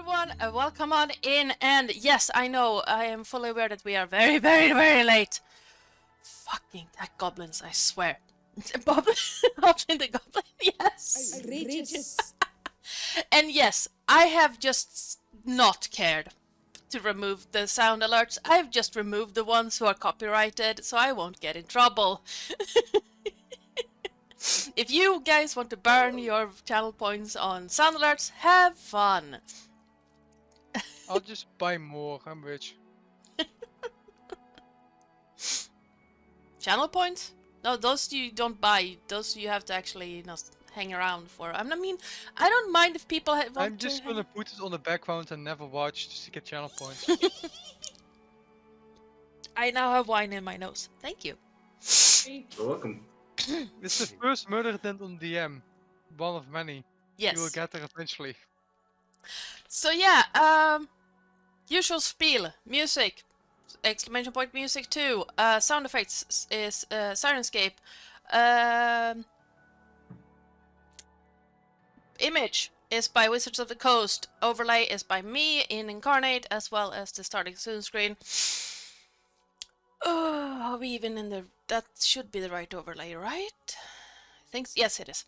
everyone, welcome on in, and yes, I know, I am fully aware that we are very, very, very late. Fucking that goblins, I swear. Goblin the goblin, yes. Outrageous. And yes, I have just not cared to remove the sound alerts. I've just removed the ones who are copyrighted, so I won't get in trouble. If you guys want to burn your channel points on sound alerts, have fun. I'll just buy more, I'm rich. Channel points? No, those you don't buy. Those you have to actually hang around for. I mean, I don't mind if people want I'm just gonna put it on the background and never watch just to get channel points. I now have wine in my nose. Thank you. You're welcome. It's the first murder attempt on DM. One of many. Yes. You will get there eventually. So yeah, usual spiel, music, exclamation point music 2, sound effects is Sirenscape, image is by Wizards of the Coast, overlay is by me in Incarnate, as well as the starting soon screen. Are we even in the... that should be the right overlay, right? I think... yes, it is.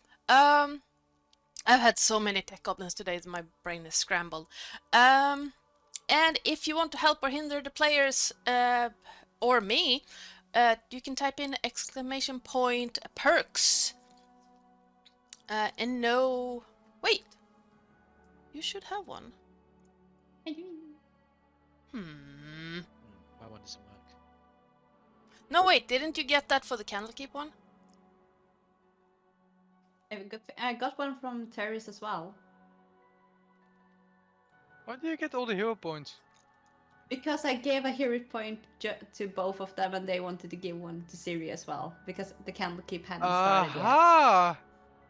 I've had so many tech goblins today that my brain is scrambled. And if you want to help or hinder the players, or me, you can type in exclamation point perks. And no... wait! You should have one. My one doesn't work. No, wait, didn't you get that for the Candlekeep one? I got one from Terry's as well. Why do you get all the hero points? Because I gave a hero point to both of them and they wanted to give one to Siri as well. Because the Candlekeep hadn't started yet. Aha!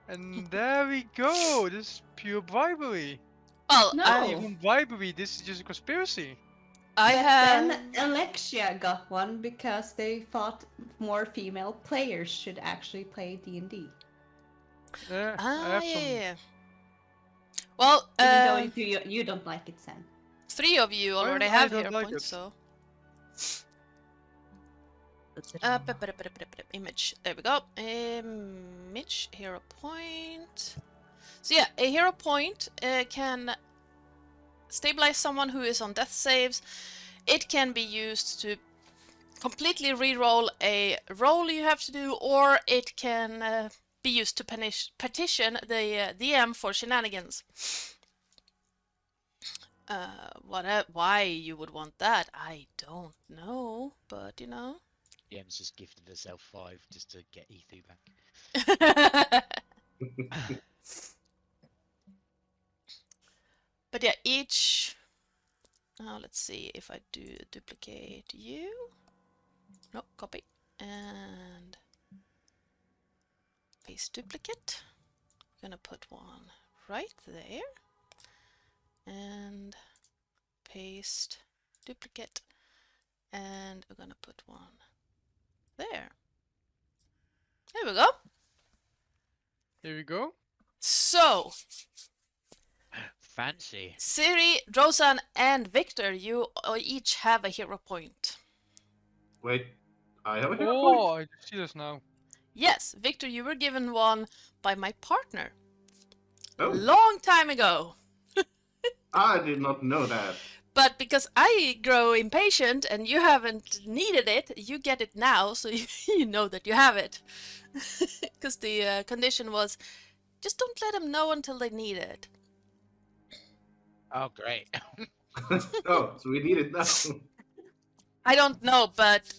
And there we go! This is pure bribery. Well, No. Not even bribery, this is just a conspiracy. I have... Then Alexia got one because they thought more female players should actually play D&D. Yeah, I Ah, have yeah. Well, Even though you don't like it, Sam. 3 of you already I have don't hero like points, it. so... image, there we go. Image, hero point. So yeah, a hero point can stabilize someone who is on death saves. It can be used to completely re-roll a roll you have to do, or it can be used to petition the DM for shenanigans. Why you would want that, I don't know, but you know. DM's just gifted herself 5 just to get E3 back. But yeah, each... now let's see if I do duplicate you. No, copy. And paste duplicate. I'm gonna put one right there. And paste duplicate. And we're gonna put one there. There we go. Here we go. So, Fancy. Siri, Rosan, and Victor, you each have a hero point. Wait, I have a hero Oh, point? I see this now. Yes, Victor, you were given one by my partner. Oh, Long time ago. I did not know that. But because I grow impatient and you haven't needed it, you get it now, so you know that you have it. Because the condition was, just don't let them know until they need it. Oh, great. Oh, so we need it now. I don't know, but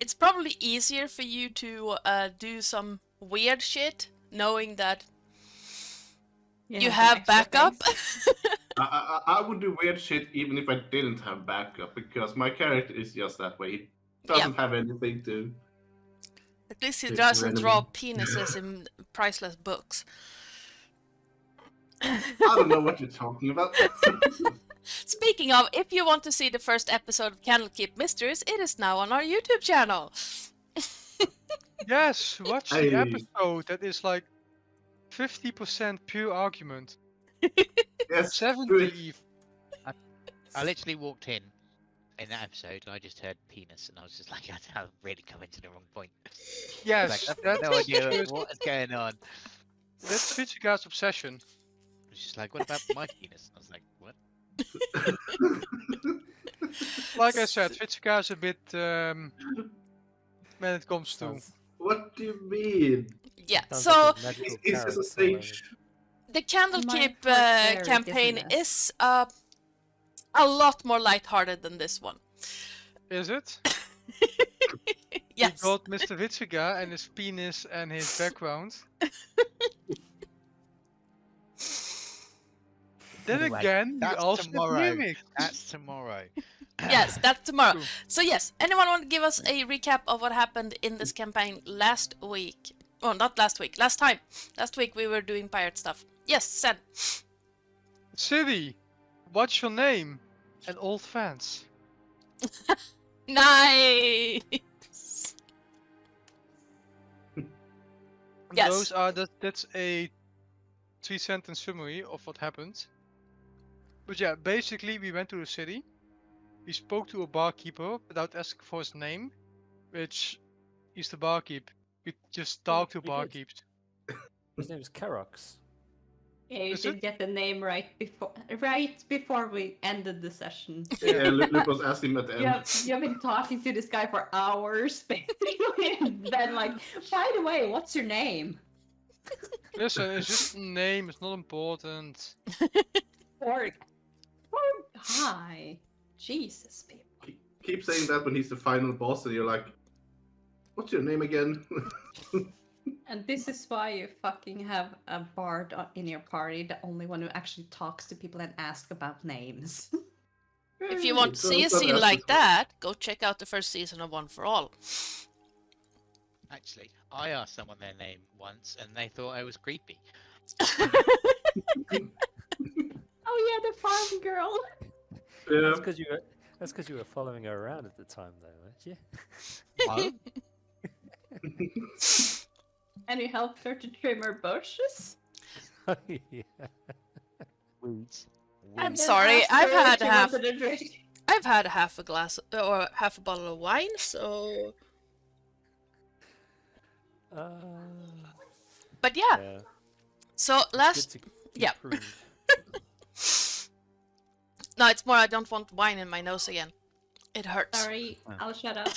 it's probably easier for you to do some weird shit, knowing that you have extra backup. things. I would do weird shit even if I didn't have backup, because my character is just that way. He doesn't have anything to... At least he It's doesn't random. draw penises in priceless books. I don't know what you're talking about. Speaking of, if you want to see the first episode of Candlekeep Mysteries, it is now on our YouTube channel. Yes, watch Hey. the episode that is like 50% pure argument. Yes, 70 do it. even. I literally walked in that episode and I just heard penis and I was just like, I'm really coming to the wrong point. Yes, Like, I've that's no idea just- what is going on. that's Viskugga's obsession. It was just like, what about my penis? I was like, what? Like I said, Viskugga is a bit when it comes to. Sounds, What do you mean? Yeah, sounds so like a magical It's just a carrot stage. the Candlekeep My part campaign isn't it? is a lot more lighthearted than this one. Is it? Yes. We got Mr. Viskugga and his penis and his background. Then Like, again, we that's also have tomorrow. mimics. That's tomorrow. Yes, that's tomorrow. True. So yes, anyone want to give us a recap of what happened in this campaign last week? Oh, not last week. Last time. Last week we were doing pirate stuff. Yes, Sen. City, what's your name? And old fans. Nice. And Yes. Those are that's a 3-sentence summary of what happened. But yeah, basically we went to the city. We spoke to a barkeeper without asking for his name, which is the barkeep. We just talked to you did. barkeeps. his name is Kerox. Yeah, you Is did it? get the name right before we ended the session. Yeah, Lupus asked him at the end. You have been talking to this guy for hours, basically, and then like, by the way, what's your name? Listen, it's just a name, it's not important. Or hi, Jesus, people. Keep saying that when he's the final boss, and you're like, "What's your name again?" And this is why you fucking have a bard in your party, the only one who actually talks to people and asks about names. If you want to see a scene like that, go check out the first season of One for All. Actually, I asked someone their name once and they thought I was creepy. Oh yeah, the farm girl. Yeah. That's because you were following her around at the time, though, weren't you? What? And you helped her to trim her bushes. Yeah. Weeds. I'm And then sorry, asked I've her if had she half. wanted a drink. I've had half a glass or half a bottle of wine, so. But yeah, Yeah. so It's last. good to yeah. improve. No, it's more I don't want wine in my nose again. It hurts. Sorry, I'll shut up.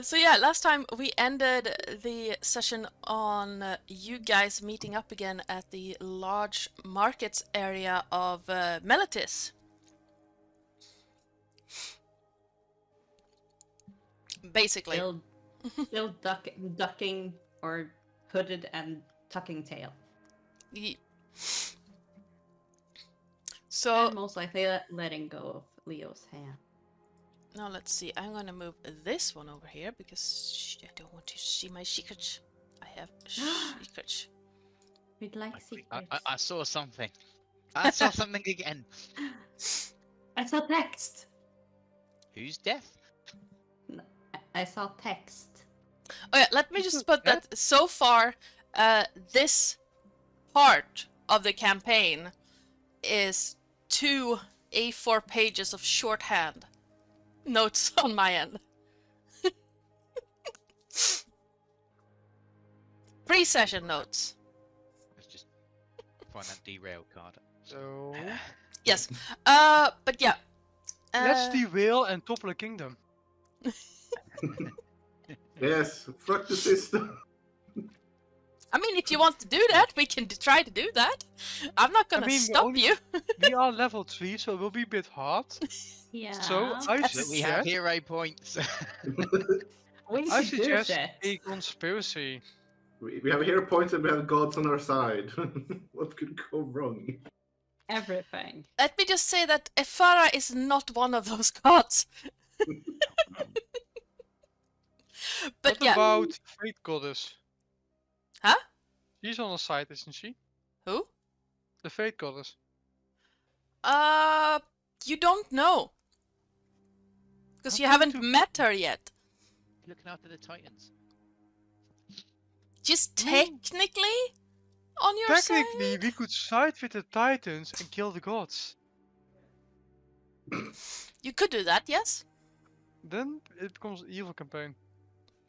So yeah, last time we ended the session on you guys meeting up again at the large markets area of Melitis. Basically. Still ducking or hooded and tucking tail. Ye- So And most likely letting go of Leo's hand. now let's see. I'm gonna move this one over here because I don't want to see my secrets. I have secrets. We'd like I secrets. saw something. I saw something again. I saw text. Who's deaf? I saw text. Oh yeah, let me just put that so far, this part of the campaign is 2 A4 pages of shorthand notes on my end. Pre-session notes. Let's just find that derail card. So Yes. But yeah. let's derail and topple a kingdom. Yes, fuck the system. I mean, if you want to do that, we can try to do that. I'm not gonna mean, stop only- you. We are level 3, so it will be a bit hard. Yeah. So I But we have suggest, hero points. we I should do suggest that. a conspiracy. We have hero points and we have gods on our side. What could go wrong? Everything. Let me just say that Efara is not one of those gods. But What yeah. about Fate Goddess? Huh? She's on the side, isn't she? Who? The Fate Goddess. You don't know. Because you How come haven't to- met her yet. Looking after the Titans. Just technically, On your Technically, side? we could side with the Titans and kill the gods. You could do that, yes. Then it becomes an evil campaign.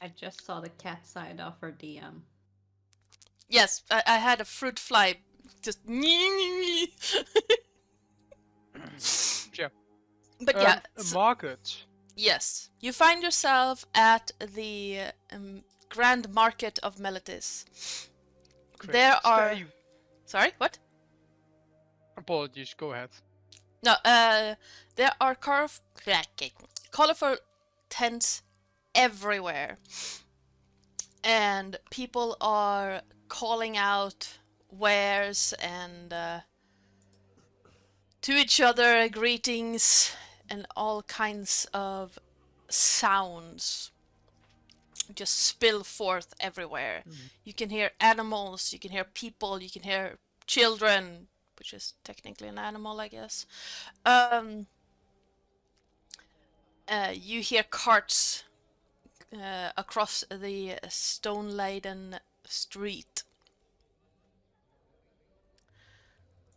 I just saw the cat side of her DM. Yes, I had a fruit fly just. Yeah. But yeah, A market. yes. You find yourself at the Grand Market of Melitis. Great. There Is are. you- Sorry, what? Apologies, go ahead. No, there are colorful tents everywhere. And people are calling out wares and to each other greetings and all kinds of sounds just spill forth everywhere. You can hear animals, you can hear people, you can hear children, which is technically an animal, I guess. You hear carts across the stone-laden street.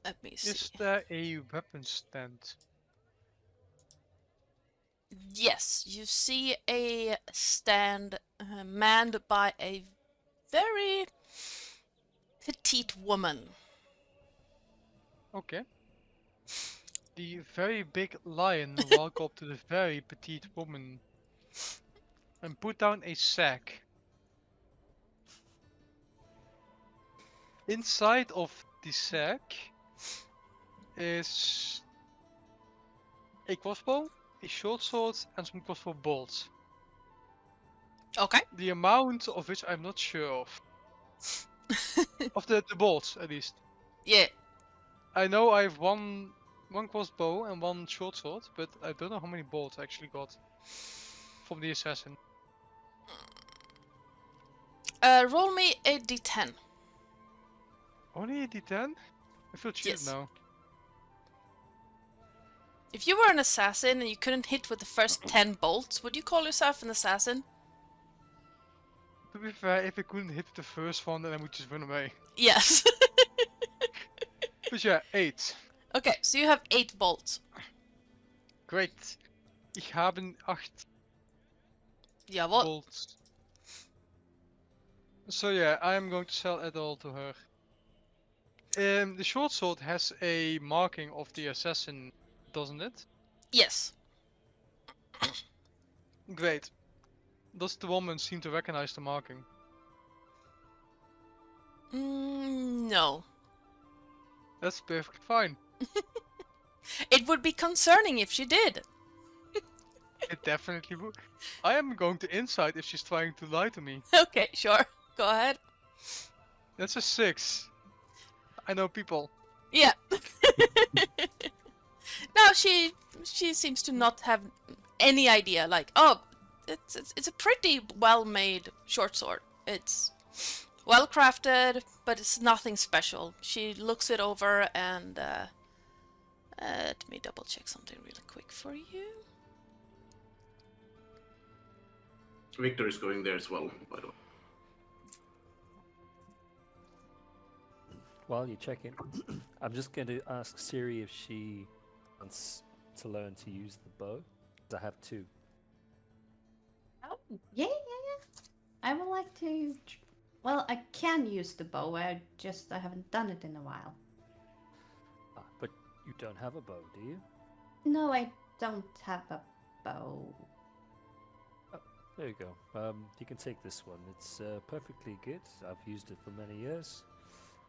Let me see. Is there a weapon stand? Yes, you see a stand manned by a very petite woman. Okay. The very big lion walk up to the very petite woman and put down a sack. Inside of the sack is a crossbow, a short sword, and some crossbow bolts. Okay. The amount of which I'm not sure of. Of the bolts, at least. Yeah. I know I have one crossbow and one short sword, but I don't know how many bolts I actually got from the assassin. Roll me a d10. Only a d10? I feel cheated Yes. now. If you were an assassin and you couldn't hit with the first 10 bolts, would you call yourself an assassin? To be fair, if I couldn't hit the first one, then I would just run away. Yes. But yeah, 8. Okay, so you have 8 bolts. Great. Ich habe 8 Jawohl. bolts. So yeah, I'm going to sell it all to her. The short sword has a marking of the assassin, doesn't it? Yes. Great. Does the woman seem to recognize the marking? No. That's perfectly fine. It would be concerning if she did. It definitely would. I am going to insight if she's trying to lie to me. Okay, sure. Go ahead. That's a 6. I know people. Yeah. No, she seems to not have any idea. Like, oh, it's a pretty well-made short sword. It's well crafted, but it's nothing special. She looks it over and let me double check something really quick for you. Victor is going there as well, by the way. While you're checking, I'm just going to ask Siri if she wants to learn to use the bow. I have 2. Oh, yeah. I would like to. Well, I can use the bow. I haven't done it in a while. But you don't have a bow, do you? No, I don't have a bow. There you go. You can take this one. It's perfectly good. I've used it for many years.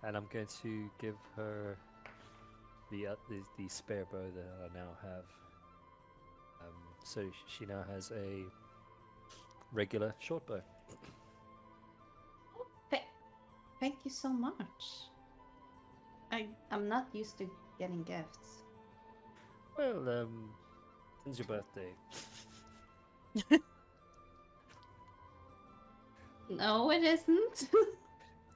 And I'm going to give her the spare bow that I now have. So she now has a regular short bow. Thank you so much. I'm not used to getting gifts. Well, when's your birthday? No, it isn't.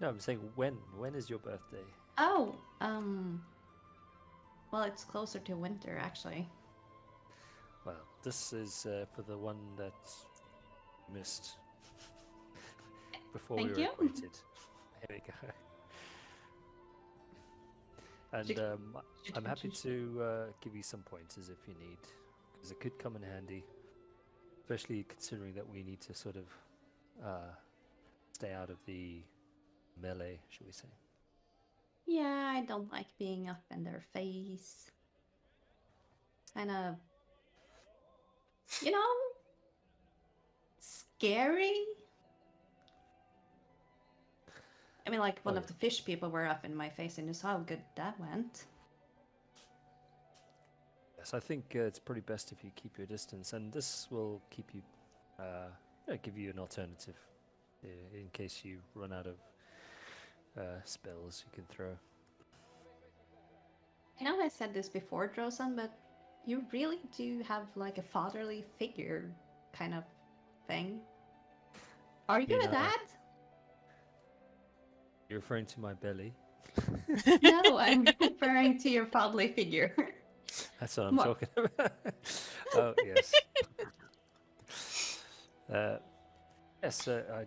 No, I'm saying when. When is your birthday? Oh, well, it's closer to winter, actually. Well, this is for the one that missed before Thank we were you. acquainted. Here we go. And Should- I'm happy to give you some pointers if you need, because it could come in handy, especially considering that we need to sort of stay out of the melee, shall we say. Yeah, I don't like being up in their face. Kind of, you know, scary. I mean, like one Oh, of the fish people were up in my face, and you saw how good that went. Yes, I think it's probably best if you keep your distance, and this will keep you, give you an alternative in case you run out of spells you can throw. I know I said this before, Drosan, but you really do have like a fatherly figure kind of thing. Are you You a know- dad? You're referring to my belly? No, I'm referring to your fatherly figure. That's what I'm What? talking about. Oh, yes. Yes, I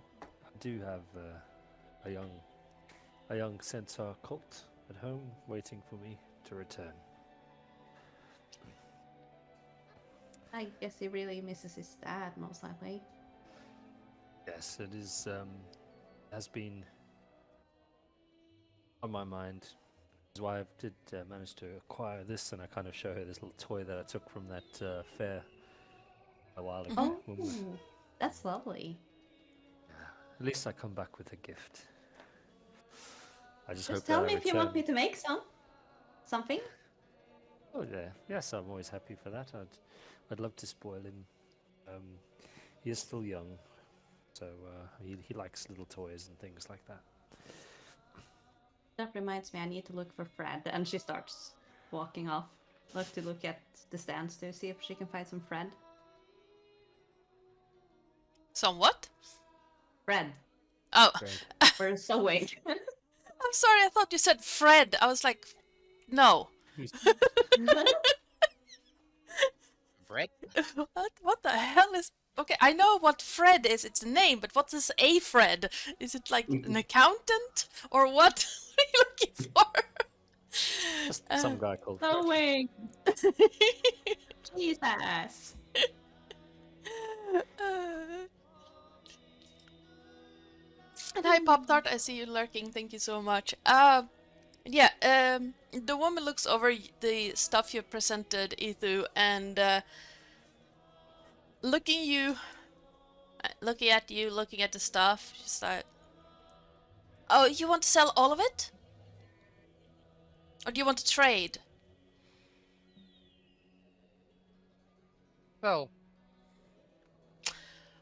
do have a young centaur colt at home waiting for me to return. I guess he really misses his dad, most likely. Yes, it is. Has been on my mind. That's why I did manage to acquire this, and I kind of show her this little toy that I took from that fair a while ago. Oh, when we- that's lovely. At least I come back with a gift. I just hope Just tell that me I if you want me return- to make something. Oh yeah, yes, I'm always happy for that. I'd love to spoil him. He is still young, so he likes little toys and things like that. That reminds me, I need to look for Fred. And she starts walking off. Look at the stands to see if she can find some Fred. Some what? Fred. Oh, Great. We're sewing. I'm sorry. I thought you said Fred. I was like, no. Bread? What the hell is? Okay, I know what Fred is. It's a name, but what is a Fred? Is it like an accountant or what? What are you looking for? Just some guy called. Sewing. Jesus. And hi, Pop Tart. I see you lurking. Thank you so much. Yeah. The woman looks over the stuff you presented, Ethu, and looking at you, looking at the stuff. She's like, "Oh, you want to sell all of it, or do you want to trade?" Well,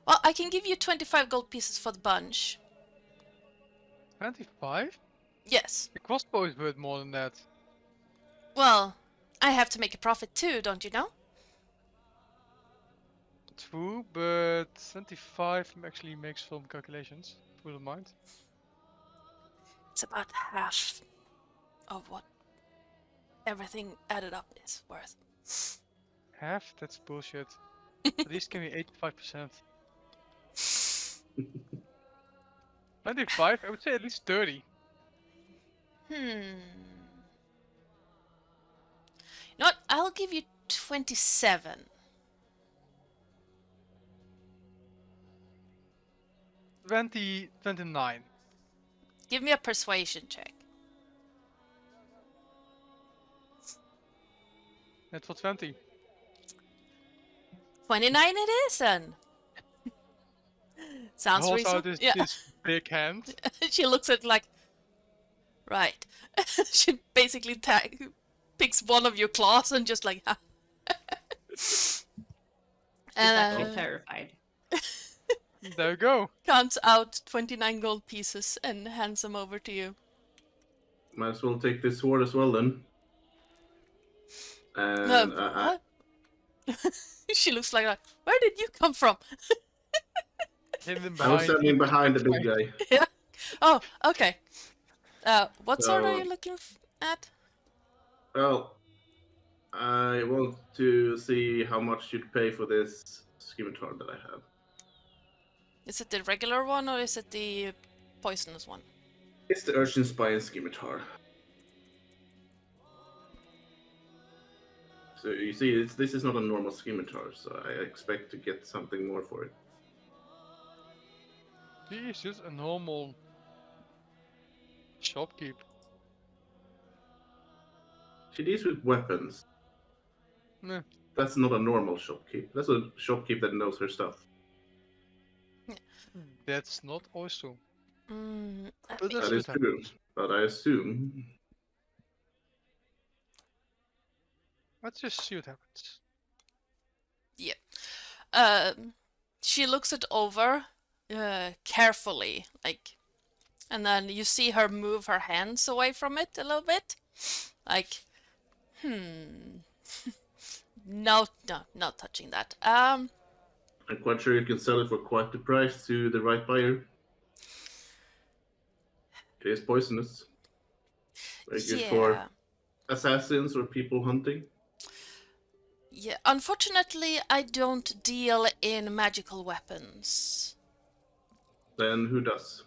Well, I can give you 25 gold pieces for the bunch. 25? Yes. The crossbow is worth more than that. Well, I have to make a profit too, don't you know? True, but 25 actually makes film calculations. If you don't mind. It's about half of what everything added up is worth. Half? That's bullshit. At least give me 85%. 25? I would say at least 30. You know what? I'll give you 27. 29. Give me a persuasion check. That's for 20. 29 it is then. Sounds Holds reasonable. out this, Yeah. this big hand. She looks at it like, right. She basically picks one of your claws and just like, She's actually uh, terrified. There you go. counts out 29 gold pieces and hands them over to you. Might as well take this sword as well then. And No, what? She looks like, where did you come from? Hidden I was behind. standing behind the big guy. Oh, okay. What sword are So- you looking at? Well, I want to see how much you'd pay for this scimitar that I have. Is it the regular one or is it the poisonous one? It's the Urchin Spine scimitar. So you see, this is not a normal scimitar, so I expect to get something more for it. He is just a normal shopkeep. She deals with weapons. Meh. That's not a normal shopkeep. That's a shopkeep that knows her stuff. That's not also. Let But me- that's That is what true. happens. But I assume. Let's just see what happens. she looks it over carefully, like, and then you see her move her hands away from it a little bit, like, no, not touching that. I'm quite sure you can sell it for quite the price to the right buyer. It is poisonous. Very good for assassins or people hunting. Yeah, unfortunately, I don't deal in magical weapons. Then who does?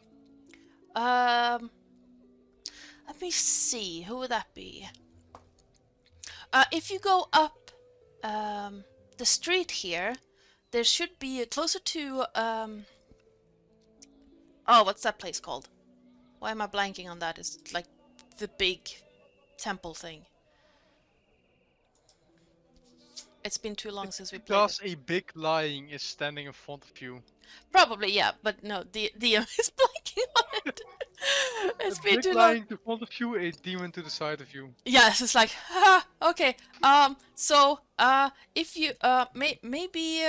Let me see, who would that be? If you go up the street here, there should be closer to oh, what's that place called? Why am I blanking on that? It's like the big temple thing. It's been too long since we played Because a big lying is standing in front of you. Probably, yeah, but no, the is blanking on it. It's A been big too long. lying to front of you, a demon to the side of you. Yes, it's like, okay. So, if you, maybe,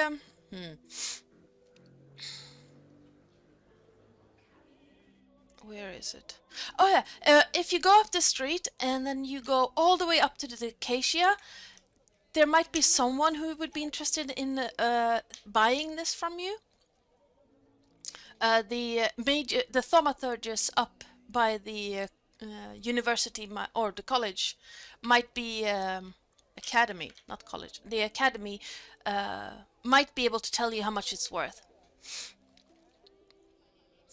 where is it? Oh yeah, if you go up the street and then you go all the way up to the acacia, there might be someone who would be interested in buying this from you. The thaumaturgus up by the university or the college might be academy, not college. The academy might be able to tell you how much it's worth.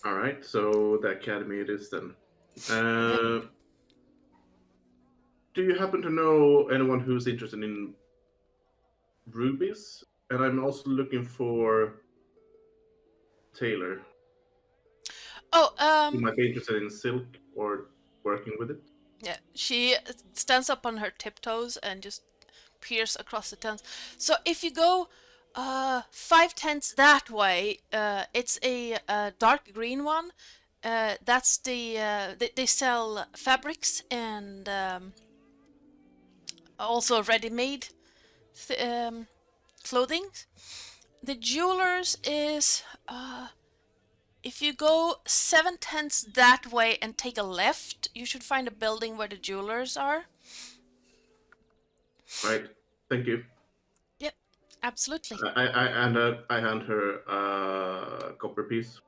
All right, so the academy it is then. Do you happen to know anyone who's interested in rubies? And I'm also looking for Taylor. Oh, Who might be interested in silk or working with it. yeah, she stands up on her tiptoes and just peers across the tents. So if you go 5 tents that way, it's a dark green one. That's they sell fabrics and also ready-made clothing. The jewelers is if you go 7 tents that way and take a left, you should find a building where the jewelers are. Right. Thank you. Yep, absolutely. I hand her a copper piece.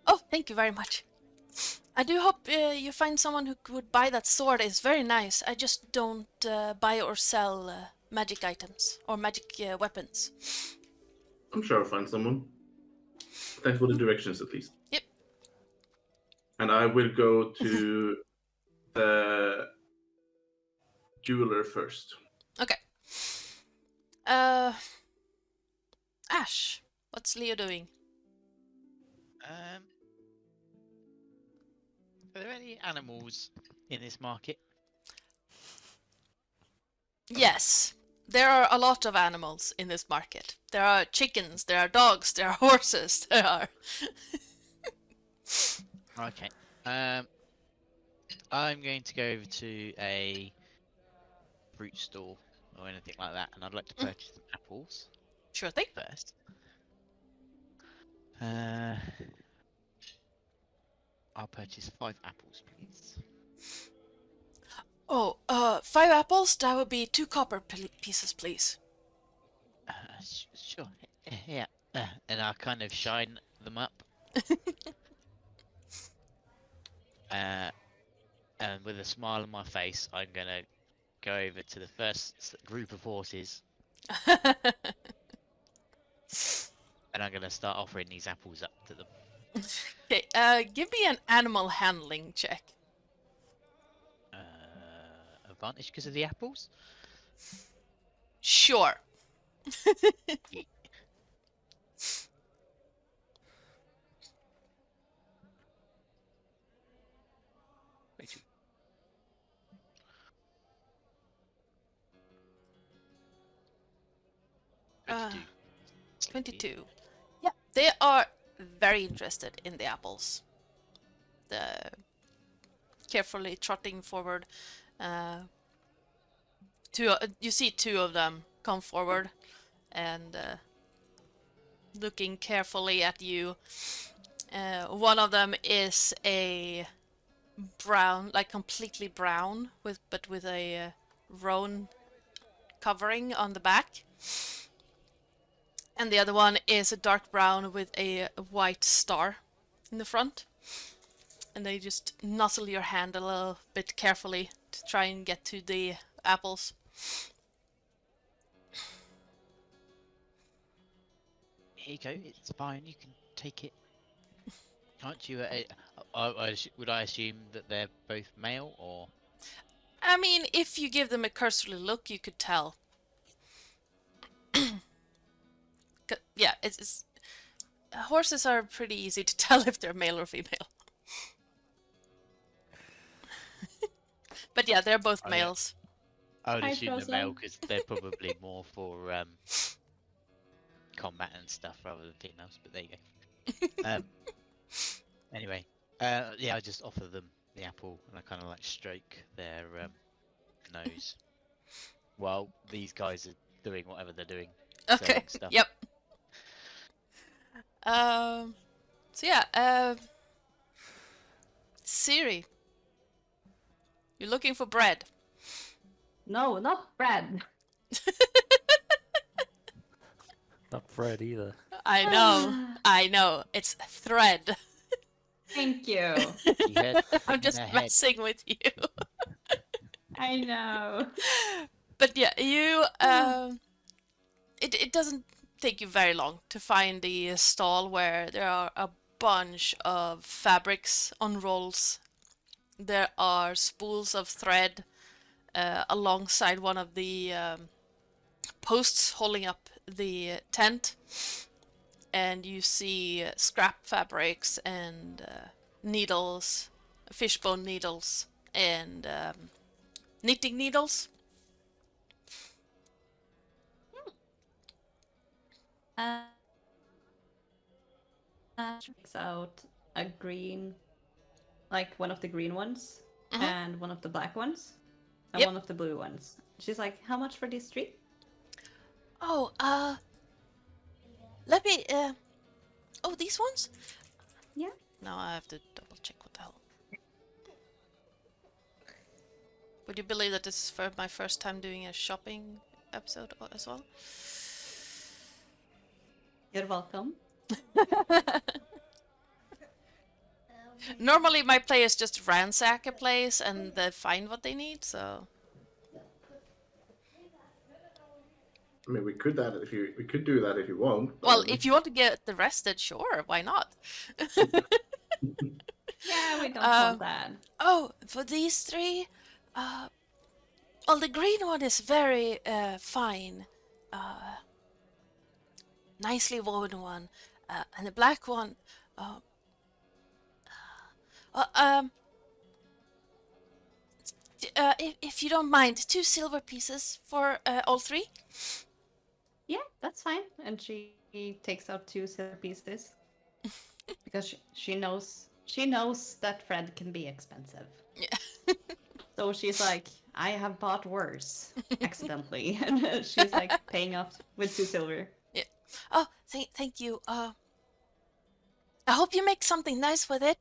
Oh, thank you very much. I do hope you find someone who would buy that sword. It's very nice. I just don't buy or sell magic items or magic weapons. I'm sure I'll find someone. Thanks for the directions, at least. Yep. And I will go to the jeweler first. Okay. Ash, what's Leo doing? Are there any animals in this market? Yes, there are a lot of animals in this market. There are chickens, there are dogs, there are horses, there are... Okay. I'm going to go over to a fruit store or anything like that, and I'd like to purchase some apples Sure thing. first. I'll purchase 5 apples, please. Oh, 5 apples? That would be 2 copper pieces, please. Sure. Yeah. And I'll kind of shine them up. And with a smile on my face, I'm gonna go over to the first group of horses, and I'm gonna start offering these apples up to them. Okay, give me an animal handling check. Advantage because of the apples. Sure. Uh, 22. 22. Yeah, they are very interested in the apples. The carefully trotting forward. You see two of them come forward and looking carefully at you. One of them is a brown, like completely brown, but with a roan covering on the back. And the other one is a dark brown with a white star in the front. And they just nuzzle your hand a little bit carefully to try and get to the apples. Here you go. It's fine. You can take it. Can't you? Would I assume that they're both male, or? I mean, if you give them a cursory look, you could tell. Yeah, it's horses are pretty easy to tell if they're male or female. But yeah, they're both Oh, yeah. males. I would Hi, assume they're male Frozen. because they're probably more for combat and stuff rather than females. But there you go. Anyway, yeah, I just offer them the apple and I kind of like stroke their nose while these guys are doing whatever they're doing. Okay. Selling stuff. Yep. So yeah, Siri, you're looking for bread. No, not bread. Not Fred either. I know, it's thread. Thank you. You heard I'm in just their head. messing with you. I know. But yeah, you it doesn't take you very long to find the stall where there are a bunch of fabrics on rolls. There are spools of thread alongside one of the posts holding up the tent, and you see scrap fabrics and needles, fishbone needles, and knitting needles. Takes out a green, like one of the green ones, Mhm. and one of the black ones, and Yep. one of the blue ones. She's like, "How much for these three?" Oh, let me, oh, these ones? Yeah. Now I have to double check what the hell. Would you believe that this is for my first time doing a shopping episode as well? You're welcome. Normally my players just ransack a place and they find what they need, so... I mean, we could do that if you want. but Well, I mean, if you want to get arrested, sure, why not? Yeah, we don't Um, want that. Oh, for these three, well, the green one is very fine, nicely woven one, and the black one, if you don't mind, 2 silver pieces for all three. Yeah, that's fine. And she takes out 2 silver pieces because she knows that Fred can be expensive. Yeah. So she's like, "I have bought worse accidentally," and she's like paying off with 2 silver. Oh, thank you. I hope you make something nice with it.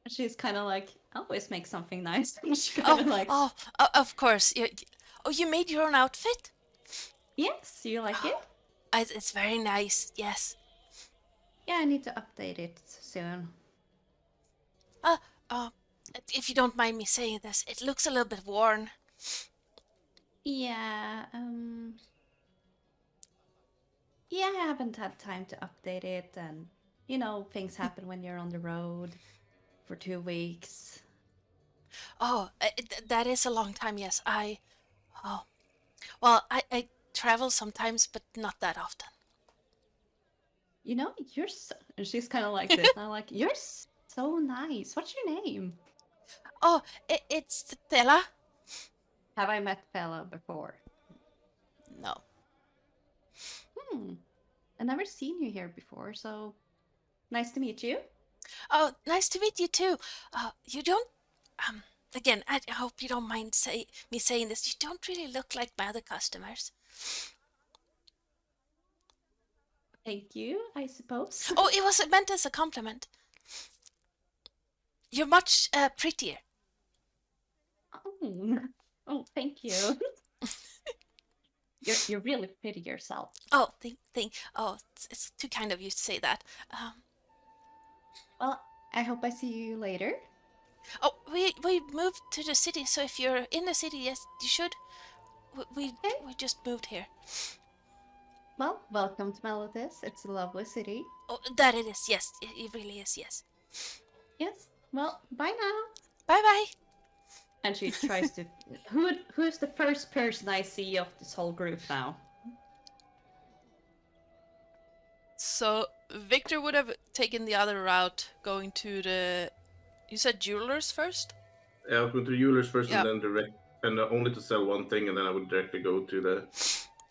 She's kind of like, "I always make something nice." She Oh, kind of like, of course. You made your own outfit? "Yes, you like it?" It's very nice. Yes. Yeah, I need to update it soon. If you don't mind me saying this, it looks a little bit worn. Yeah, yeah, I haven't had time to update it, and things happen when you're on the road for 2 weeks. Oh, that is a long time. Yes, Well, I travel sometimes, but not that often. You know, you're so... And she's kind of like this. And I'm like, you're so nice. What's your name? Oh, it's Stella. Have I met Fella before? No. I've never seen you here before, so nice to meet you. Oh, nice to meet you too. You don't. Again, I hope you don't mind me saying this. You don't really look like my other customers. Thank you, I suppose. Oh, it was meant as a compliment. You're much prettier. Oh, thank you. You're really pretty yourself. Oh, it's too kind of you to say that. Well, I hope I see you later. Oh, we moved to the city, so if you're in the city, yes, you should. We just moved here. Well, welcome to Lillith. It's a lovely city. Oh, that it is. Yes, it really is. Yes. Yes. Well, bye now. Bye bye. And she tries to. Who's the first person I see of this whole group now? So Victor would have taken the other route, going to the. You said jewelers first. Yeah, I would go to the jewelers first, Yeah. and then only to sell one thing, and then I would directly go to the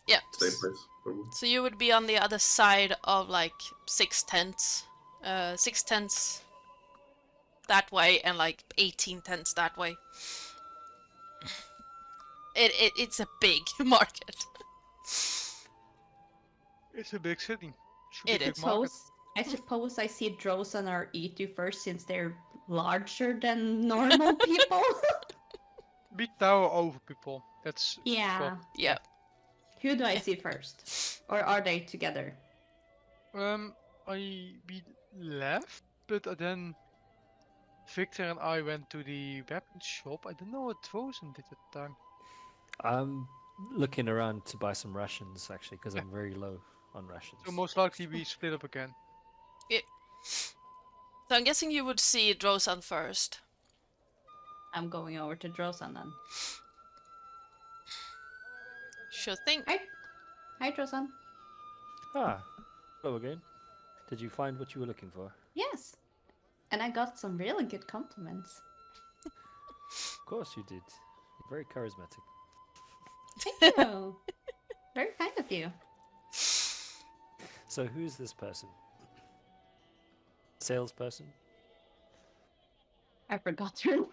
Yeah. same place. Probably. So you would be on the other side of like 6 tents. 6 tents that way and like 18 tents that way. It's a big market. It's a big city. Should It be a big is. market. I suppose I see Drosan or Itu first since they're larger than normal people. Be tower over people. That's Yeah. what- Yeah. Who do I see first? Or are they together? we left, but then Victor and I went to the weapon shop. I don't know what Drosen did at the time. I'm looking around to buy some rations actually because I'm very low on rations. So most likely we split up again. So I'm guessing you would see Drosan first. I'm going over to Drosan then. Sure thing. Hi, Drosan. Ah, hello again. Did you find what you were looking for? Yes. And I got some really good compliments. Of course you did. You're very charismatic. Thank you. Very kind of you. So who's this person? Salesperson? I forgot her name.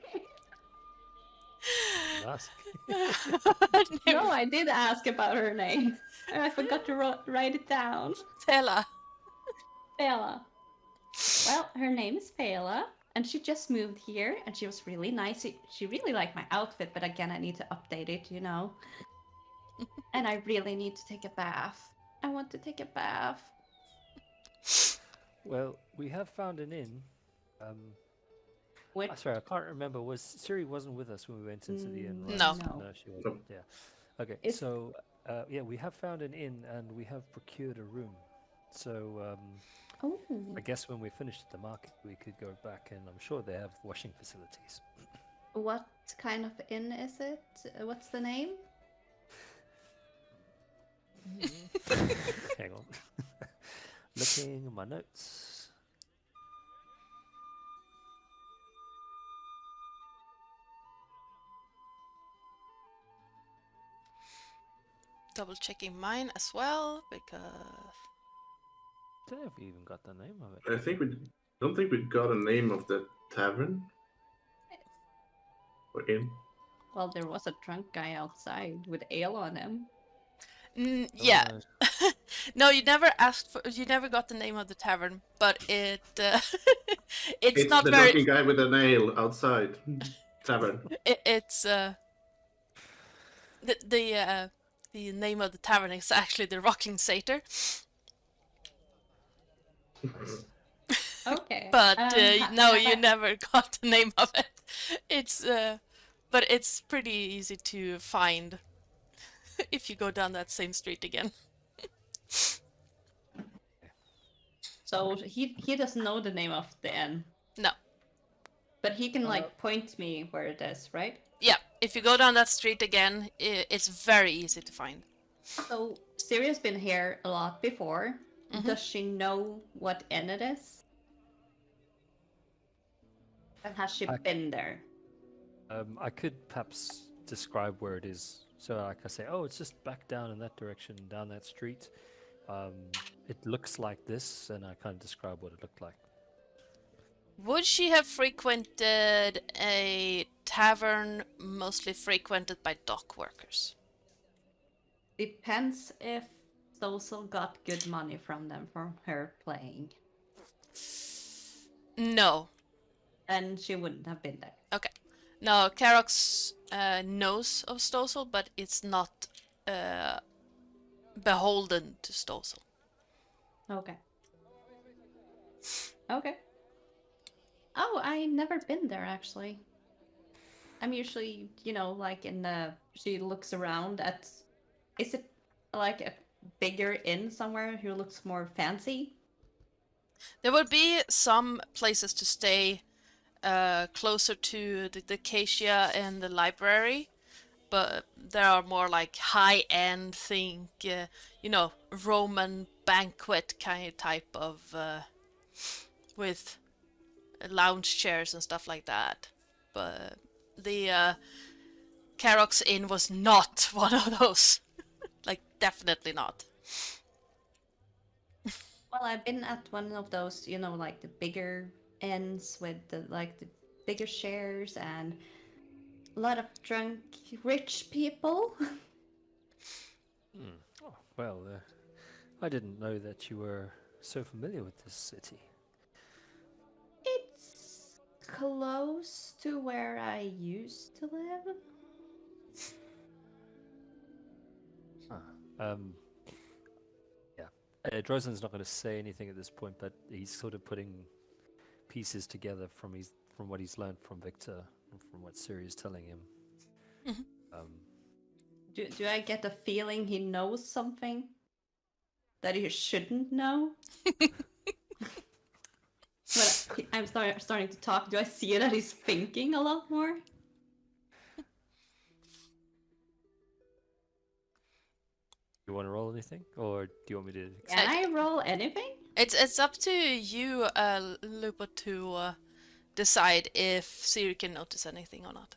Ask. No, I did ask about her name. And I forgot to write it down. Stella. Fela. Well, her name is Fela, and she just moved here, and she was really nice. She really liked my outfit, but again, I need to update it, you know. And I really need to take a bath. I want to take a bath. Well, we have found an inn. What? Sorry, I can't remember. Siri wasn't with us when we went into the inn, right? No. No, she wasn't. Yeah. Okay. Is- So, yeah, we have found an inn and we have procured a room. So, Oh. I guess when we're finished at the market, we could go back, and I'm sure they have washing facilities. What kind of inn is it? What's the name? Hang on. Looking at my notes. Double checking mine as well because. Don't know if we even got the name of it. I don't think we got a name of the tavern. Or inn. Well, there was a drunk guy outside with ale on him. Yeah. No, No, you never asked for. You never got the name of the tavern, but it. It's not the very. drunken guy with a nail outside. Tavern. It's the name of the tavern is actually the Rocking Satyr. Okay. But no, have you I- never got the name of it. It's but it's pretty easy to find if you go down that same street again. So he doesn't know the name of the inn. No. But he can like point me where it is, right? Yeah, if you go down that street again, it's very easy to find. So Siria's been here a lot before. Mhm. Does she know what inn it is? And has she been there? I could perhaps describe where it is. So like I say, oh, it's just back down in that direction, down that street. It looks like this, and I kind of describe what it looked like. Would she have frequented a tavern mostly frequented by dock workers? Depends if Social got good money from them from her playing. No. Then she wouldn't have been there. Okay. No, Karox knows of Stossel, but it's not beholden to Stossel. Okay. Okay. Oh, I never been there actually. I'm usually, like in the. She looks around at. Is it like a bigger inn somewhere who looks more fancy? There would be some places to stay closer to the Acacia and the library, but there are more like high-end, Roman banquet kind of type of with lounge chairs and stuff like that. But the Karox Inn was not one of those. Like, definitely not. Well, I've been at one of those, like the bigger inns with the bigger chairs and a lot of drunk rich people. Oh, well, I didn't know that you were so familiar with this city. It's close to where I used to live. Yeah. Drozen's not going to say anything at this point, but he's sort of putting pieces together from what he's learned from Victor and from what Siri's telling him. Mm-hmm. Do I get a feeling he knows something that he shouldn't know? But I'm starting to talk. Do I see that he's thinking a lot more? You want to roll anything, or do you want me to? Can I roll anything? It's up to you, Lupo, to decide if Siri can notice anything or not.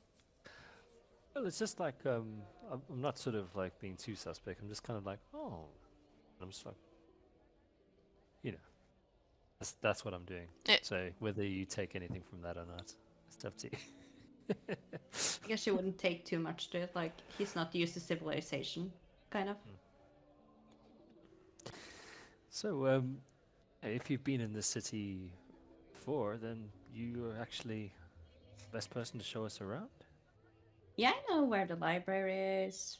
Well, it's just like I'm not sort of like being too suspect. I'm just kind of like, oh, I'm just like, that's what I'm doing. Yeah. So whether you take anything from that or not, it's up to you. I guess you wouldn't take too much to it. Like he's not used to civilization, kind of. So, if you've been in this city before, then you are actually the best person to show us around. Yeah, I know where the library is.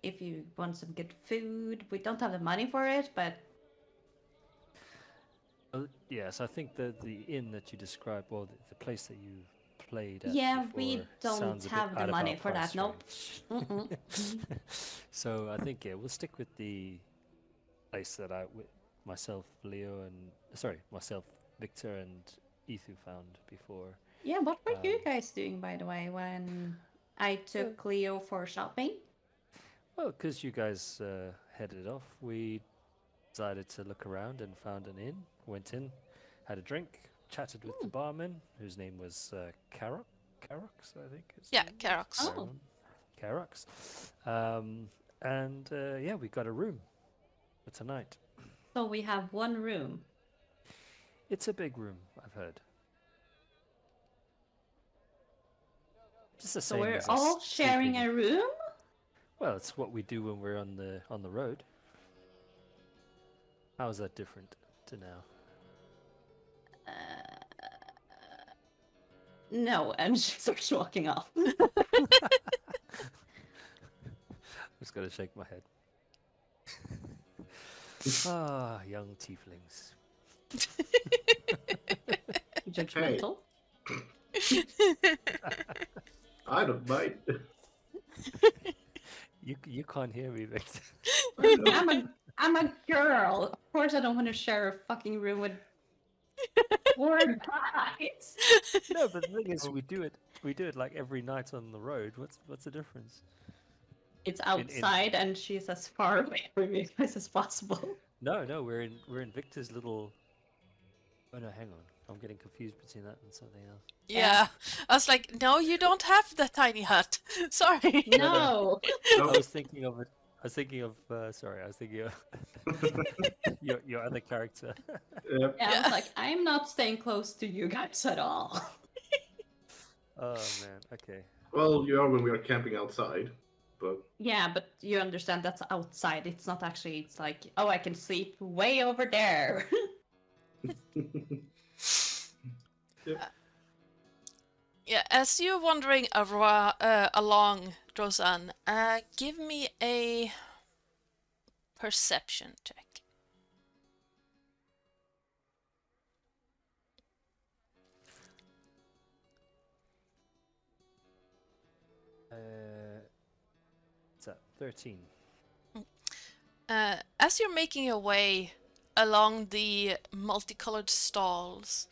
If you want some good food, we don't have the money for it, but Yes, I think the inn that you described, or the place that you played at yeah, before, we don't sounds a bit have the out of money our for that. price Nope. range. So I think we'll stick with the place that myself, Victor, and Ethu found before. Yeah, what were you guys doing, by the way, when I took Leo for shopping? Well, because you guys headed off, we decided to look around and found an inn. Went in, had a drink, chatted with the barman, whose name was Karox, I think. Yeah, Karox. Oh. Karox. And we got a room for tonight. So we have one room. It's a big room, I've heard. Just the So same we're as us all sharing sleeping. a room? Well, it's what we do when we're on the road. How is that different to now? No, and she starts walking off. I'm just gonna shake my head. Ah, young tieflings. Judgmental. I don't mind. You can't hear me, Victor. I'm a girl. Of course I don't want to share a fucking room with poor guys. face. No, but the thing is, Oh. we do it like every night on the road. What's the difference? It's outside, and she's as far away from you guys as possible. No, we're in Victor's little. Oh no, hang on. I'm getting confused between that and something else. Yeah. I was like, no, you don't have the tiny hut. Sorry. No. I No. was thinking of it. I was thinking of. Sorry, I was thinking of your other character. Yeah. Yeah, I was like, I'm not staying close to you guys at all. Oh man. Okay. Well, you are when we are camping outside, but Yeah, but you understand that's outside. It's not actually. It's like, oh, I can sleep way over there. Yeah, as you're wandering along, Drosan, give me a perception check. What's that? 13. As you're making your way along the multicolored stalls,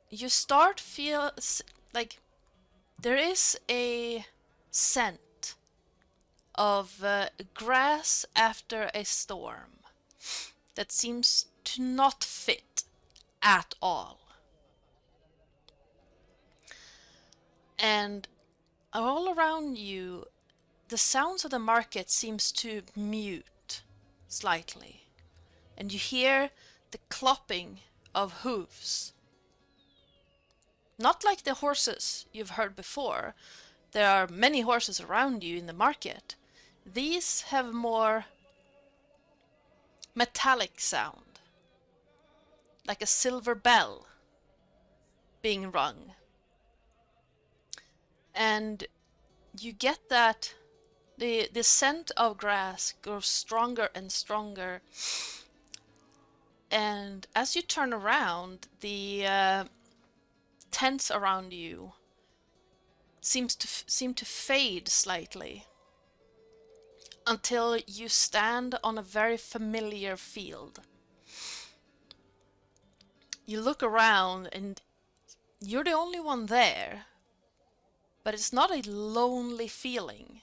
you start like there is a scent of grass after a storm that seems to not fit at all. And all around you, the sounds of the market seems to mute slightly, and you hear the clopping of hooves. Not like the horses you've heard before. There are many horses around you in the market. These have more metallic sound, like a silver bell being rung. And you get that the scent of grass grows stronger and stronger. And as you turn around, the tents around you seem to fade slightly until you stand on a very familiar field. You look around and you're the only one there, but it's not a lonely feeling.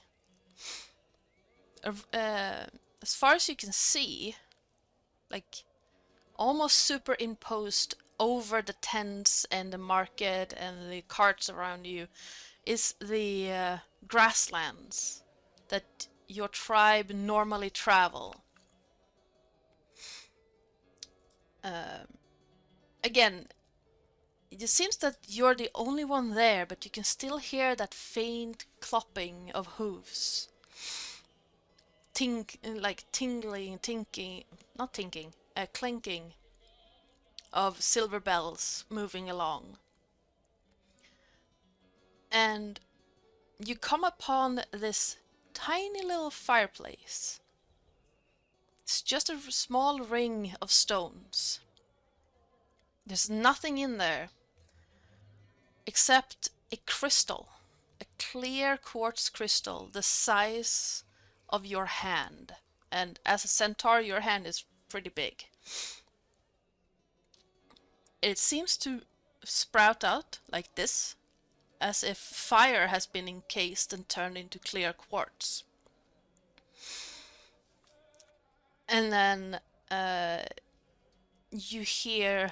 As far as you can see, like almost superimposed over the tents and the market and the carts around you is the grasslands that your tribe normally travel. Again, it seems that you're the only one there, but you can still hear that faint clopping of hooves. Clinking of silver bells moving along. And you come upon this tiny little fireplace. It's just a small ring of stones. There's nothing in there except a crystal, a clear quartz crystal the size of your hand. And as a centaur, your hand is pretty big. It seems to sprout out like this, as if fire has been encased and turned into clear quartz. And then you hear,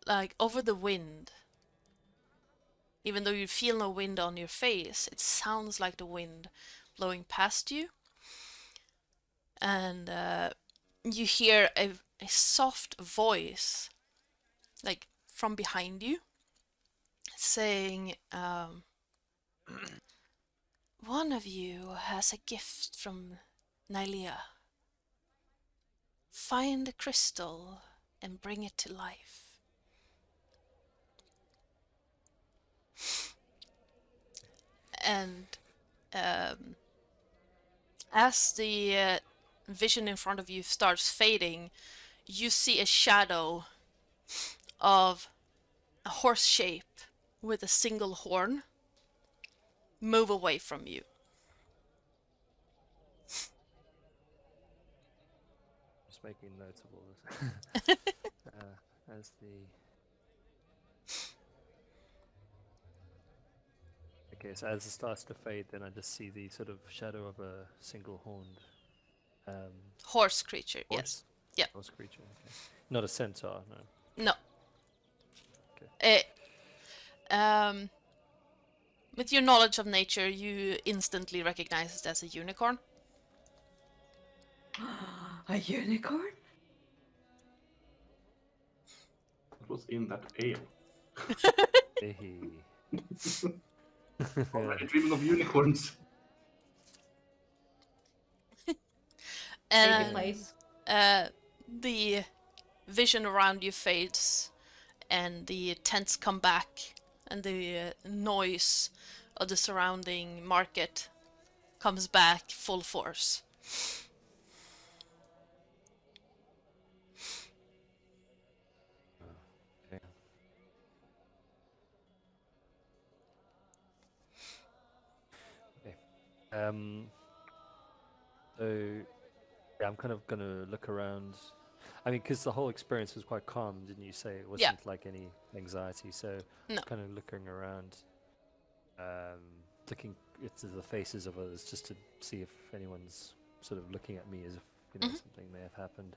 like, over the wind, even though you feel no wind on your face, it sounds like the wind blowing past you. And you hear a soft voice, like from behind you, saying, one of you has a gift from Nylea. Find the crystal and bring it to life. And as the vision in front of you starts fading, you see a shadow of a horse shape with a single horn move away from you. Just making notes of all this. As the Okay, so as it starts to fade, then I just see the sort of shadow of a single-horned Horse creature, horse? yes. Horse creature, okay. Not a centaur, no. No. Okay. With your knowledge of nature, you instantly recognize it as a unicorn. A unicorn? What was in that ale? Hey. Already dreaming of unicorns. Baby And place. the vision around you fades, and the tents come back, and the noise of the surrounding market comes back full force. Okay. Okay. So yeah, I'm kind of gonna look around. I mean, because the whole experience was quite calm, didn't you say? It wasn't like any anxiety. So No. kind of looking around, looking into the faces of others just to see if anyone's sort of looking at me as if something may have happened.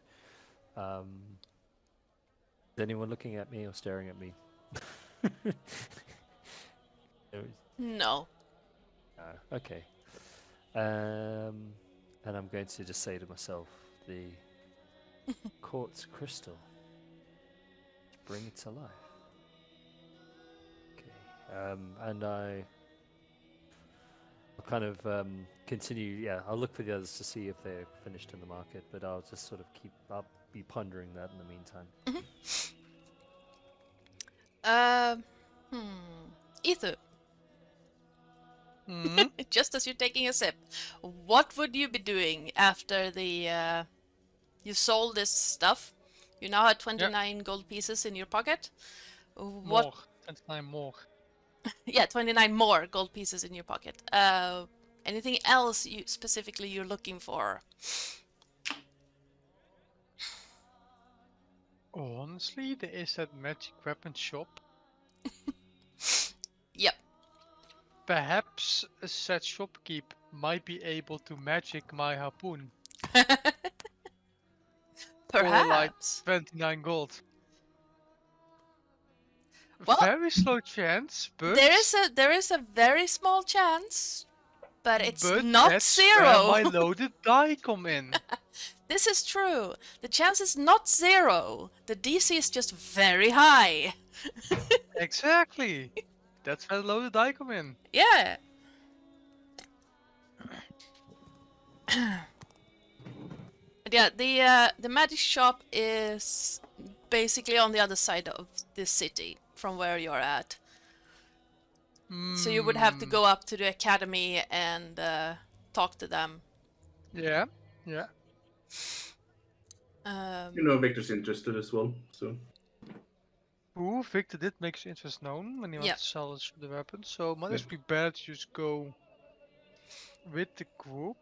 Is anyone looking at me or staring at me? No. Okay. And I'm going to just say to myself, the quartz crystal. Bring it to life. Okay. And I'll kind of continue. Yeah, I'll look for the others to see if they're finished in the market, but I'll just sort of I'll be pondering that in the meantime. Ether, Mhm. just as you're taking a sip, what would you be doing after the you sold this stuff? You now have 29 gold pieces in your pocket. What? More. 29 more. Yeah, 29 more gold pieces in your pocket. Anything else you're looking for? Honestly, there is that magic weapon shop. Yep. Perhaps a said shopkeep might be able to magic my harpoon. For like Perhaps. 29 gold. Well, Very slow chance, but there is a very small chance, but it's not that's zero. where my loaded die come in. This is true. The chance is not zero. The DC is just very high. Exactly. That's where the loaded die come in. Yeah. Yeah, the magic shop is basically on the other side of the city from where you're at. So you would have to go up to the academy and talk to them. Yeah. You know Victor's interested as well, so. Ooh, Victor did make his interest known when he wants to sell us the weapon, so might just be better to just go with the group.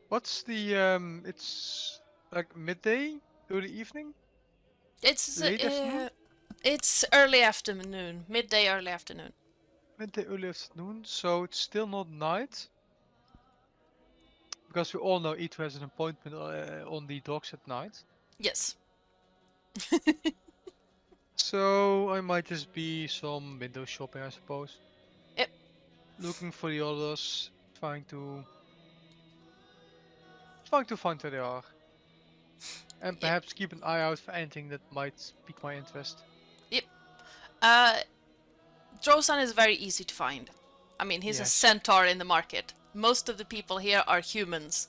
What's the it's like midday, early evening? It's Late afternoon? it's early afternoon, midday, early afternoon. Midday, early afternoon, so it's still not night. Because we all know Ito has an appointment on the docks at night. Yes. So I might just be some window shopping, I suppose. Yep. Looking for the others, trying to find where they are. And perhaps keep an eye out for anything that might pique my interest. Yep. Drosan is very easy to find. I mean, he's a centaur in the market. Most of the people here are humans,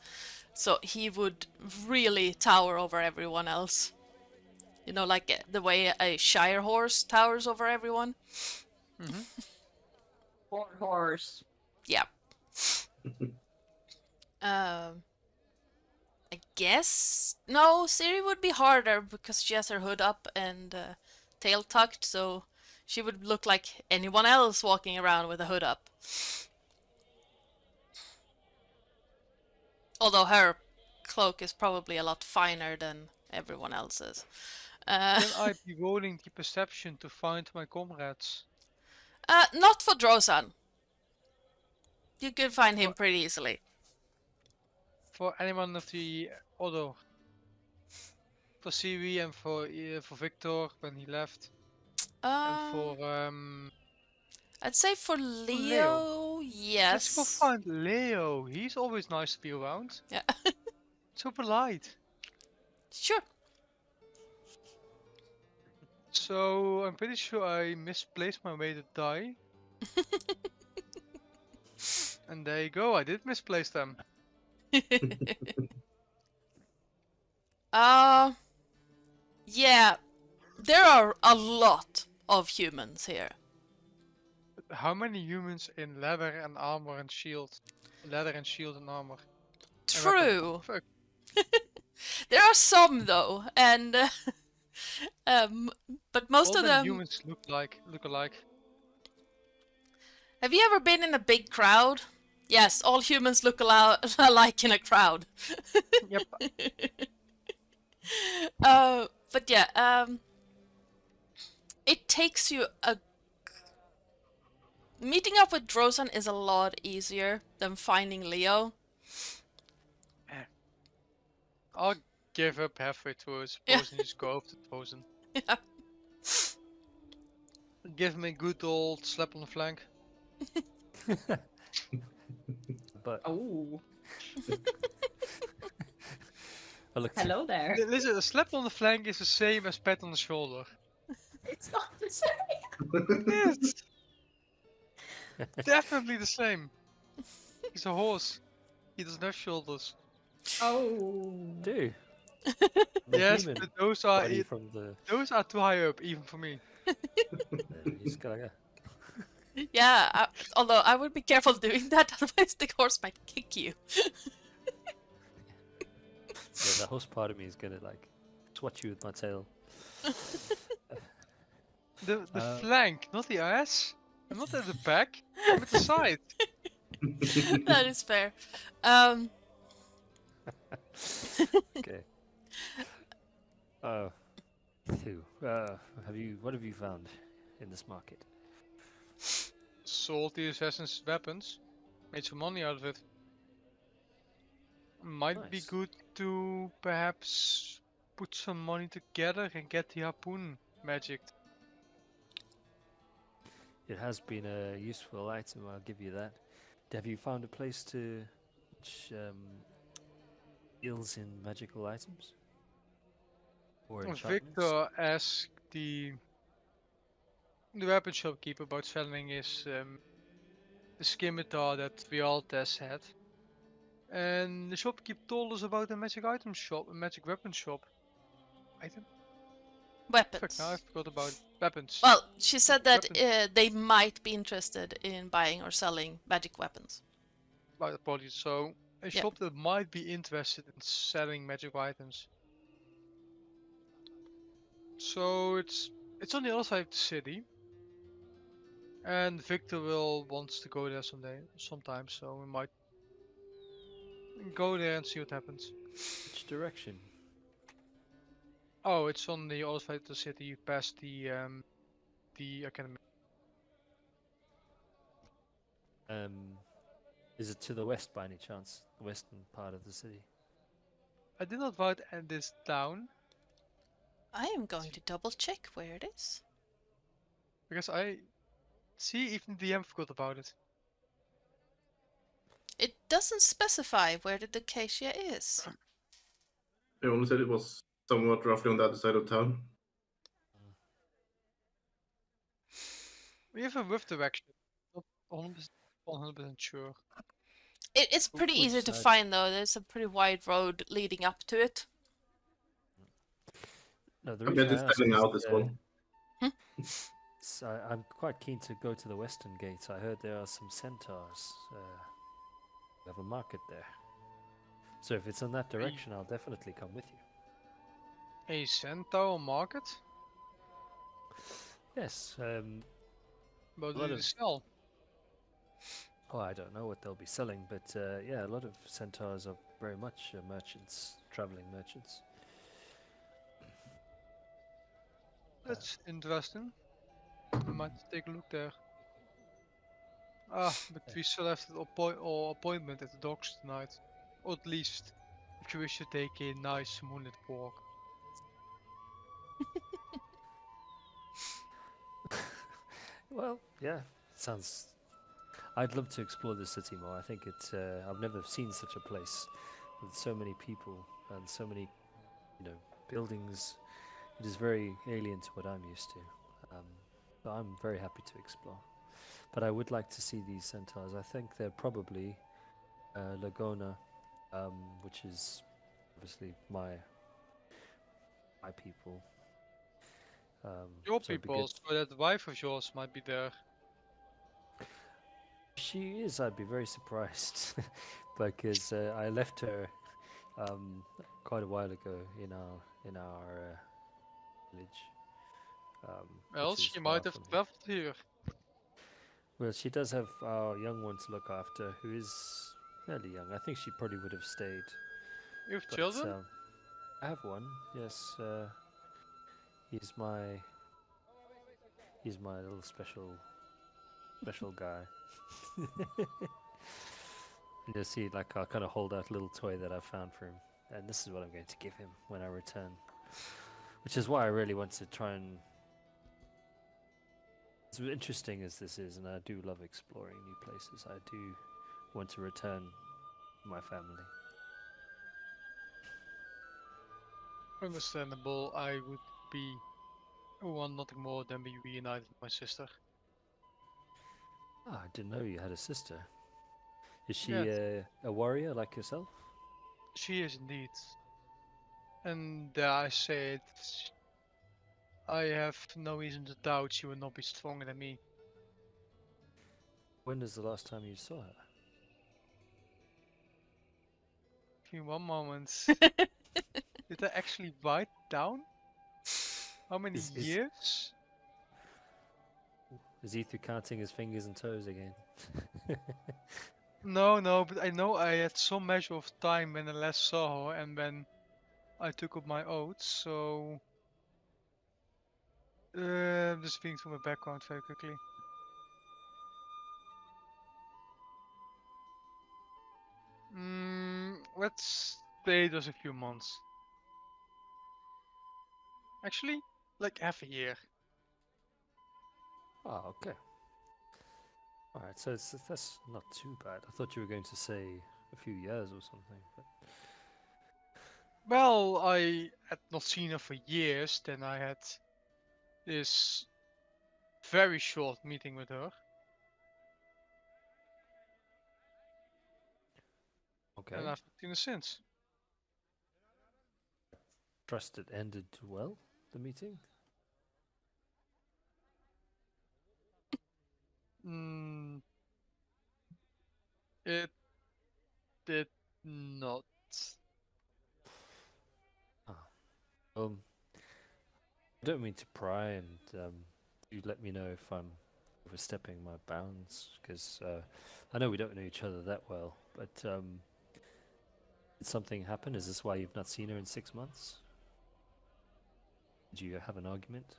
so he would really tower over everyone else. You know, like the way a Shire horse towers over everyone. Poor horse. Yeah. I guess no, Siri would be harder because she has her hood up and tail tucked, so she would look like anyone else walking around with a hood up. Although her cloak is probably a lot finer than everyone else's. Can I be rolling the perception to find my comrades? Not for Drozan. You can find him pretty easily. For anyone of the other, for Siwi and for Victor when he left, and for I'd say for Leo. Leo, Let's go yes. find Leo. He's always nice to be around. Yeah. So polite. Sure. So I'm pretty sure I misplaced my way to die. And there you go, I did misplace them. Yeah. There are a lot of humans here. How many humans in leather and armor and shield? Leather and shield and armor. And weapon. True. Fuck. There are some though, and but most All of them them. humans look alike. Have you ever been in a big crowd? Yes, all humans look alike in a crowd. Yep. But yeah, it takes you a. Meeting up with Drozan is a lot easier than finding Leo. I'll give up halfway through, I suppose, and just go after Thousand. Yeah. Give me a good old slap on the flank. But Oh, I looked. hello there. Listen, a slap on the flank is the same as pat on the shoulder. It's not the same. It is! Definitely the same. He's a horse. He doesn't have shoulders. Oh. Do. Yes, but those are from the. those are too high up, even for me. You just gotta go. Yeah, although I would be careful doing that, otherwise the horse might kick you. Yeah, the horse part of me is gonna like swat you with my tail. The flank, not the ass. I'm not at the back. I'm at the side. That is fair. Okay. Who? What have you found in this market? Sold the assassin's weapons. Made some money out of it. Might be Nice. good to perhaps put some money together and get the harpoon magicked. It has been a useful item, I'll give you that. Have you found a place to deals in magical items? Or enchantments? Victor asked the weapon shopkeeper about selling his the scimitar that Vialtes had. And the shopkeeper told us about a magic item shop, a magic weapon shop. Item? Fuck, Weapons. now I forgot about weapons. Well, she said that Weapons. they might be interested in buying or selling magic weapons. Right, apologies. So, a Yeah. shop that might be interested in selling magic items. So it's on the other side of the city. And Victor wants to go there sometime, so we might go there and see what happens. Which direction? Oh, it's on the other side of the city, past the academy. Is it to the west by any chance? The western part of the city? I did not write this down I am going to double check where it is. because I see even the DM forgot about it. It doesn't specify where the Acacia is. They only said it was somewhat roughly on the other side of town. We have a rough direction, not 100% sure. It's pretty Which easy to side? find though. There's a pretty wide road leading up to it. No, the I reason bet I it's ask selling is, out this one. I'm quite keen to go to the western gate. I heard there are some centaurs. We have a market there. So if it's in that direction, I'll definitely come with you. A centaur market? Yes. What lot do they of- sell? Oh, I don't know what they'll be selling, but yeah, a lot of centaurs are very much merchants, traveling merchants. That's interesting. I might take a look there. But we still have the appointment at the docks tonight. Or at least, if you wish to take a nice moonlit walk. Well, yeah, sounds. I'd love to explore the city more. I think it's. I've never seen such a place with so many people and so many, buildings. It is very alien to what I'm used to. But I'm very happy to explore. But I would like to see these centaurs. I think they're probably Lagona, which is obviously my people. Your so it'd be people, good. so that wife of yours might be there. She is. I'd be very surprised because I left her quite a while ago in our village. Well, Which is she far might have from here. traveled here. Well, she does have our young one to look after, who is fairly young. I think she probably would have stayed. You have But children? I have one. Yes, he's my little special guy. And you'll see, like, I'll kind of hold out a little toy that I found for him, and this is what I'm going to give him when I return. Which is why I really want to try and. As interesting as this is, and I do love exploring new places, I do want to return to my family. Understandable. I would want nothing more than be reunited with my sister. Ah, I didn't know you had a sister. Is she Yes. a warrior like yourself? She is indeed. And dare I say it, I have no reason to doubt she will not be stronger than me. When was the last time you saw her? Give me one moment. Did I actually write down? How many Is years? Ether counting his fingers and toes again? No, but I know I had some measure of time when I last saw her and when I took up my oaths, so... I'm just reading through my background very quickly. Let's say it was a few months. Actually, like half a year. Oh, okay. Alright, so that's not too bad. I thought you were going to say a few years or something. But Well, I had not seen her for years, then I had this very short meeting with her. okay. And I've not seen her since. Trust it ended well, the meeting? Mm, it did not. Ah. I don't mean to pry, and you let me know if I'm overstepping my bounds, because I know we don't know each other that well, but did something happen? Is this why you've not seen her in 6 months? Did you have an argument?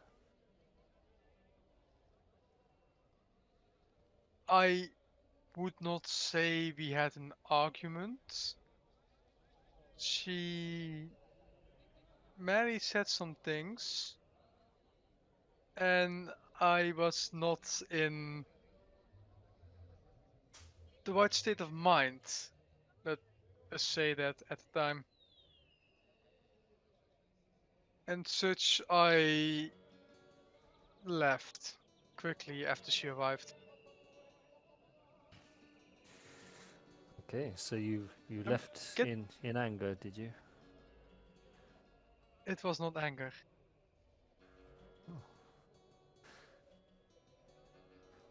I would not say we had an argument. Mary said some things, and I was not in the right state of mind. Let's say that at the time. And such, I left quickly after she arrived. Okay, so you Um, left get- in anger, did you? It was not anger.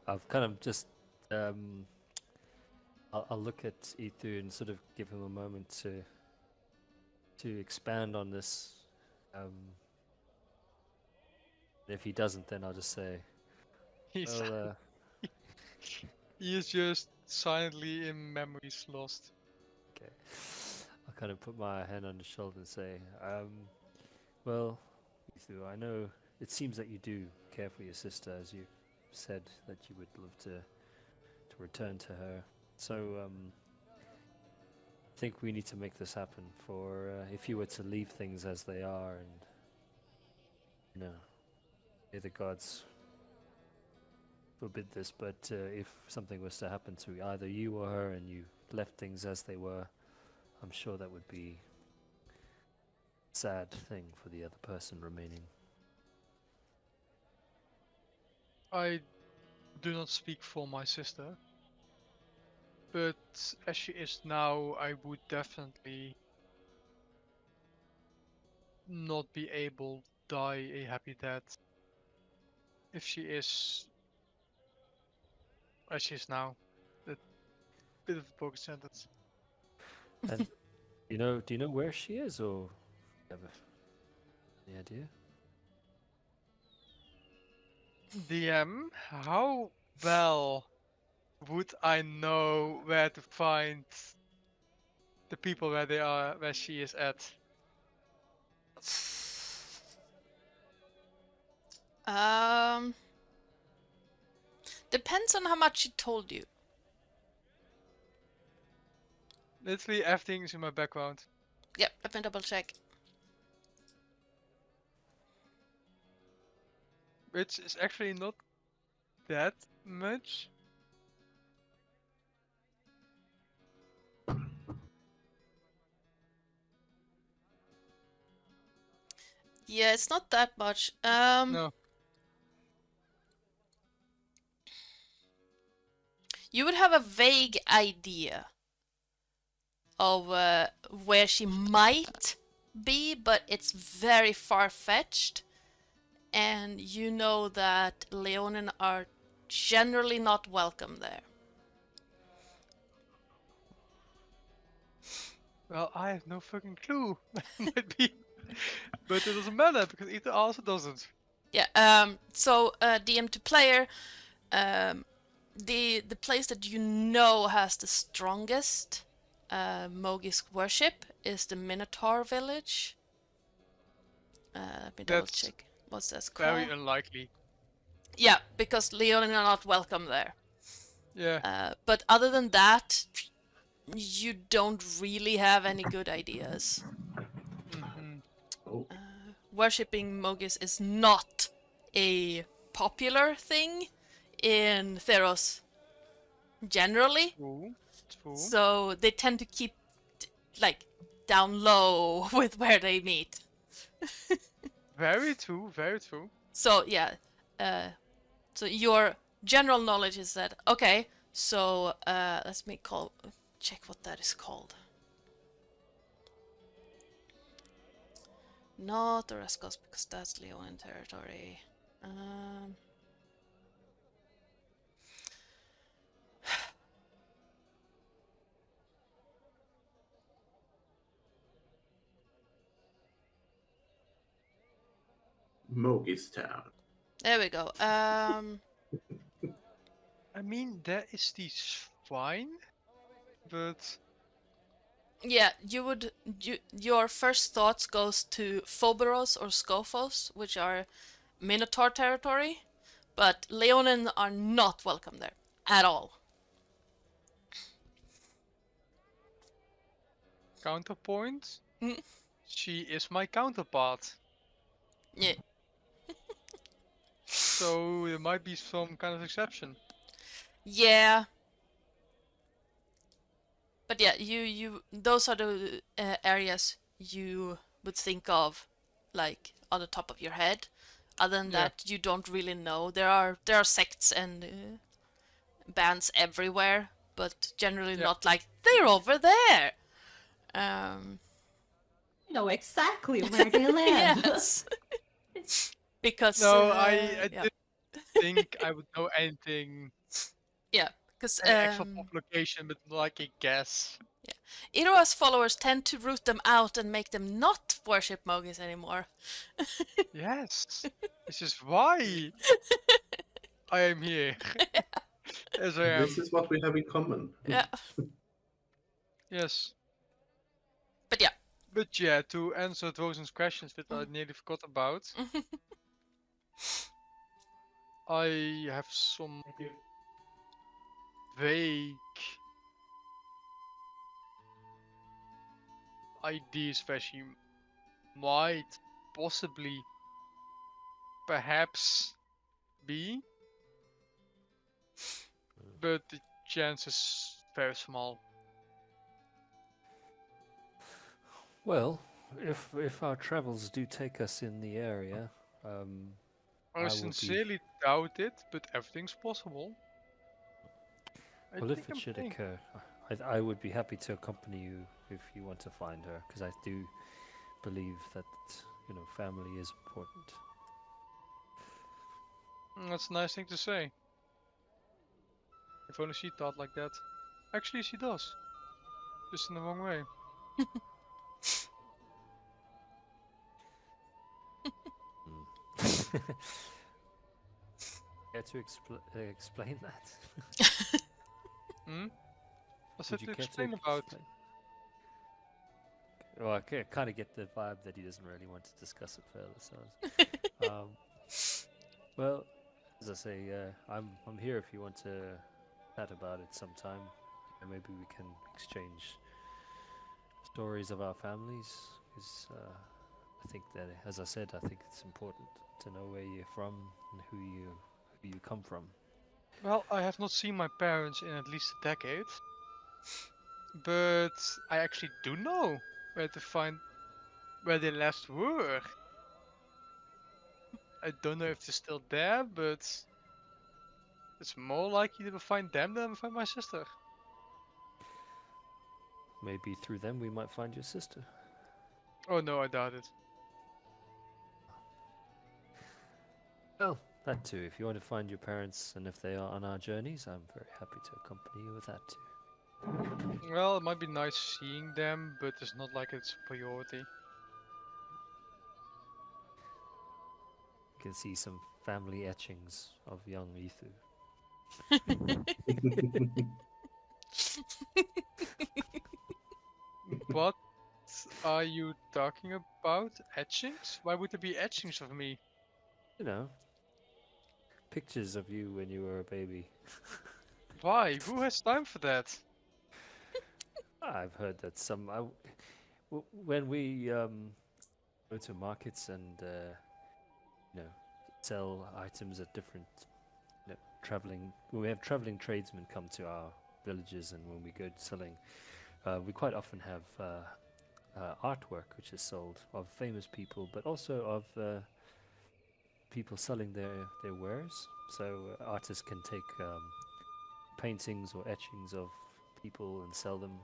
I've kind of just I'll look at Ethu and sort of give him a moment to expand on this. If he doesn't, then I'll just say, He's well, he is just silently in memories lost. okay. I'll kind of put my hand on his shoulder and say, well, Ethu, I know it seems that you do care for your sister, as you said that you would love to to return to her. So I think we need to make this happen. For if you were to leave things as they are, and may the gods forbid this, but if something was to happen to either you or her, and you left things as they were, I'm sure that would be a sad thing for the other person remaining. I do not speak for my sister, but as she is now, I would definitely not be able to die a happy death if she is as she is now. That bit of a broken sentence. And do you know where she is, or have any idea? DM, how well would I know where to find the people where she is at? Depends on how much she told you. Literally everything is in my background. Yep, let me double check. Which is actually not that much. Yeah, it's not that much. No. You would have a vague idea of where she might be, but it's very far-fetched. And you know that Leonin are generally not welcome there. Well, I have no fucking clue. Might be. But it doesn't matter because Ethan also doesn't. Yeah, so DM to player, the place that you know has the strongest Mogisk worship is the Minotaur village. Let me double That's check. What's that called? very unlikely. Yeah, because Leonin are not welcome there. Yeah. But other than that, you don't really have any good ideas. Mhm. Oh, Worshipping Mogis is not a popular thing in Theros generally. True. True. So they tend to keep like down low with where they meet. Very true. Very true. So yeah, so your general knowledge is that okay. So let me check what that is called. Not the Rescos because that's Leonin territory. Mogis Town. There we go. I mean, there is the shrine, but Yeah, your first thoughts goes to Phoberos or Scophos, which are Minotaur territory, but Leonin are not welcome there at all. counterpoint. Mm. She is my counterpart. Yeah. So there might be some kind of exception. Yeah. But yeah, those are the areas you would think of, like on the top of your head. Other than Yeah. that, you don't really know. There are sects and bands everywhere, but generally Yeah. not like they're over there. You know exactly where they live. Yes. Because No, I yeah. didn't think I would know anything. Yeah, because Any actual pop location, but like a guess. Iroa's followers tend to root them out and make them not worship Mogis anymore. Yes. This is why I am here. As I am. This is what we have in common. Yeah, Yes. but yeah. But yeah, to answer Rosen's questions that I nearly forgot about, I have some vague ideas where she might possibly perhaps be, but the chance is very small. Well, if our travels do take us in the area, I I will be- sincerely doubt it, but everything's possible. I well, think if it I'm should playing- occur, I would be happy to accompany you if you want to find her, because I do believe that family is important. That's a nice thing to say. If only she thought like that. Actually, she does. Just in the wrong way. Care to explain that? Hmm? What's Would there you to care explain about? Well, I kind of get the vibe that he doesn't really want to discuss it further. So, well, as I say, I'm here if you want to chat about it sometime, and maybe we can exchange stories of our families. Because I think that, as I said, I think it's important to know where you're from and who you come from. Well, I have not seen my parents in at least a decade. But I actually do know where to find where they last were. I don't know if they're still there, but it's more likely to find them than find my sister. Maybe through them we might find your sister. Oh no, I doubt it. Well, that too. If you want to find your parents and if they are on our journeys, I'm very happy to accompany you with that too. Well, it might be nice seeing them, but it's not like it's a priority. You can see some family etchings of young Ethu. What are you talking about? Etchings? Why would there be etchings of me? You know, pictures of you when you were a baby. Why? Who has time for that? I've heard that when we go to markets and sell items at different when we have traveling tradesmen come to our villages, and when we go selling, we quite often have artwork which is sold of famous people, but also of people selling their wares. So artists can take paintings or etchings of people and sell them.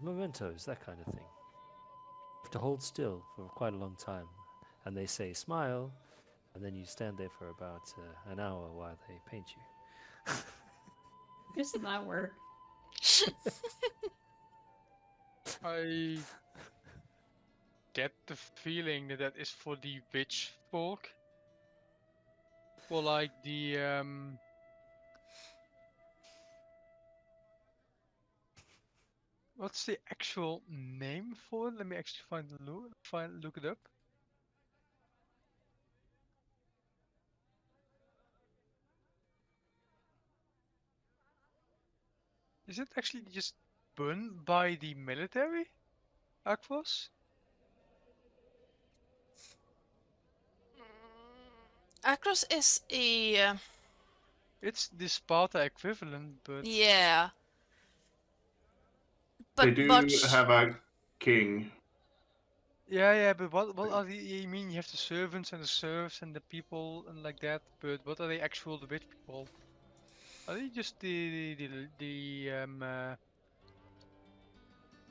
Mementos, that kind of thing. You have to hold still for quite a long time, and they say smile, and then you stand there for about an hour while they paint you. Just an hour. I get the feeling that is for the witch folk. For like the what's the actual name for it? Let me actually look it up. Is it actually just done by the military? Aquos? Acros is a It's the Sparta equivalent, but yeah, They but do much. have a king. yeah, but what are the? You mean you have the servants and the serfs and the people and like that? But what are the actual the witch people? Are they just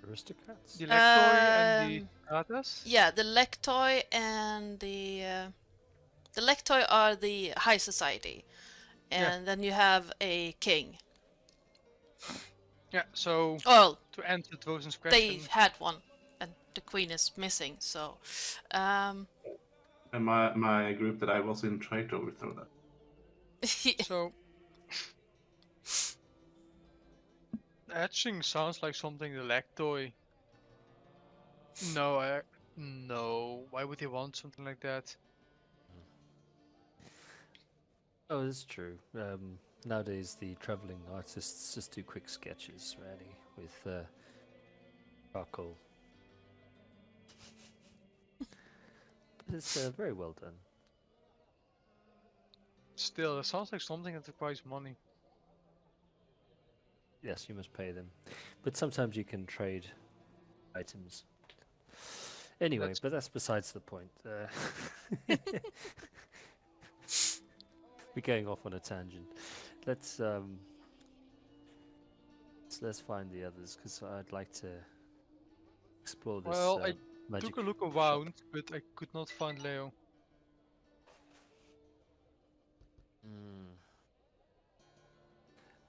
Aristocrats? the lectoi and the stratas? Yeah, the lectoi and the lectoi are the high society, Yeah. and then you have a king. Yeah. So Well, to answer Dvosen's they question, had one, and the queen is missing. So, And my group that I was in tried to overthrow that. so etching sounds like something the lectoi. No. Why would they want something like that? Oh, that's true. nowadays the traveling artists just do quick sketches, really, with charcoal. But it's very well done. Still, it sounds like something that requires money. Yes, you must pay them, but sometimes you can trade items. Anyway, That's- but that's besides the point. We're going off on a tangent. Let's find the others because I'd like to explore this. Well, I magic took a look shop. around, but I could not find Leo.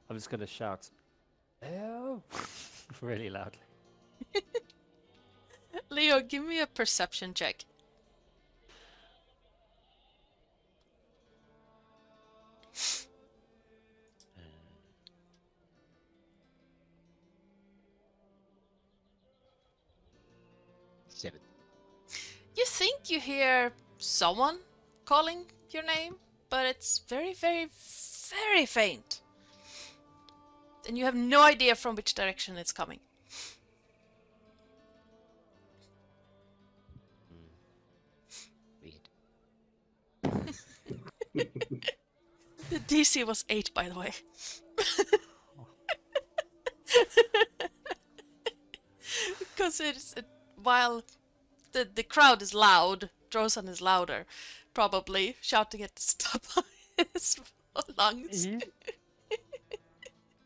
I'm just gonna shout, "Leo!" really loudly. Leo, give me a perception check. Seven. You think you hear someone calling your name, but it's very, very, very faint. And you have no idea from which direction it's coming. Weird. The DC was 8, by the way. Because while the crowd is loud, Drosan is louder, probably shouting at the top of his lungs.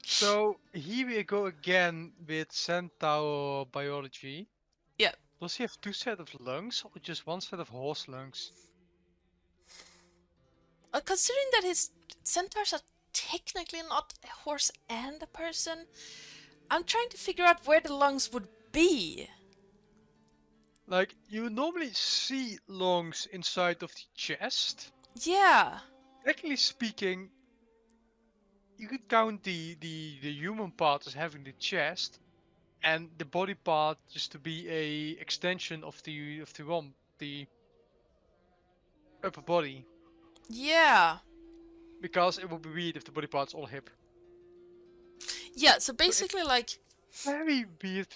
So here we go again with centaur biology. Yeah. Does he have 2 sets of lungs or just 1 set of horse lungs? Considering that his centaurs are technically not a horse and a person, I'm trying to figure out where the lungs would be. Like, you normally see lungs inside of the chest. Yeah. Technically speaking, you could count the human part as having the chest, and the body part just to be a extension of the rump, the upper body. Yeah. Because it would be weird if the body part's all hip. Yeah, so basically like... Very weird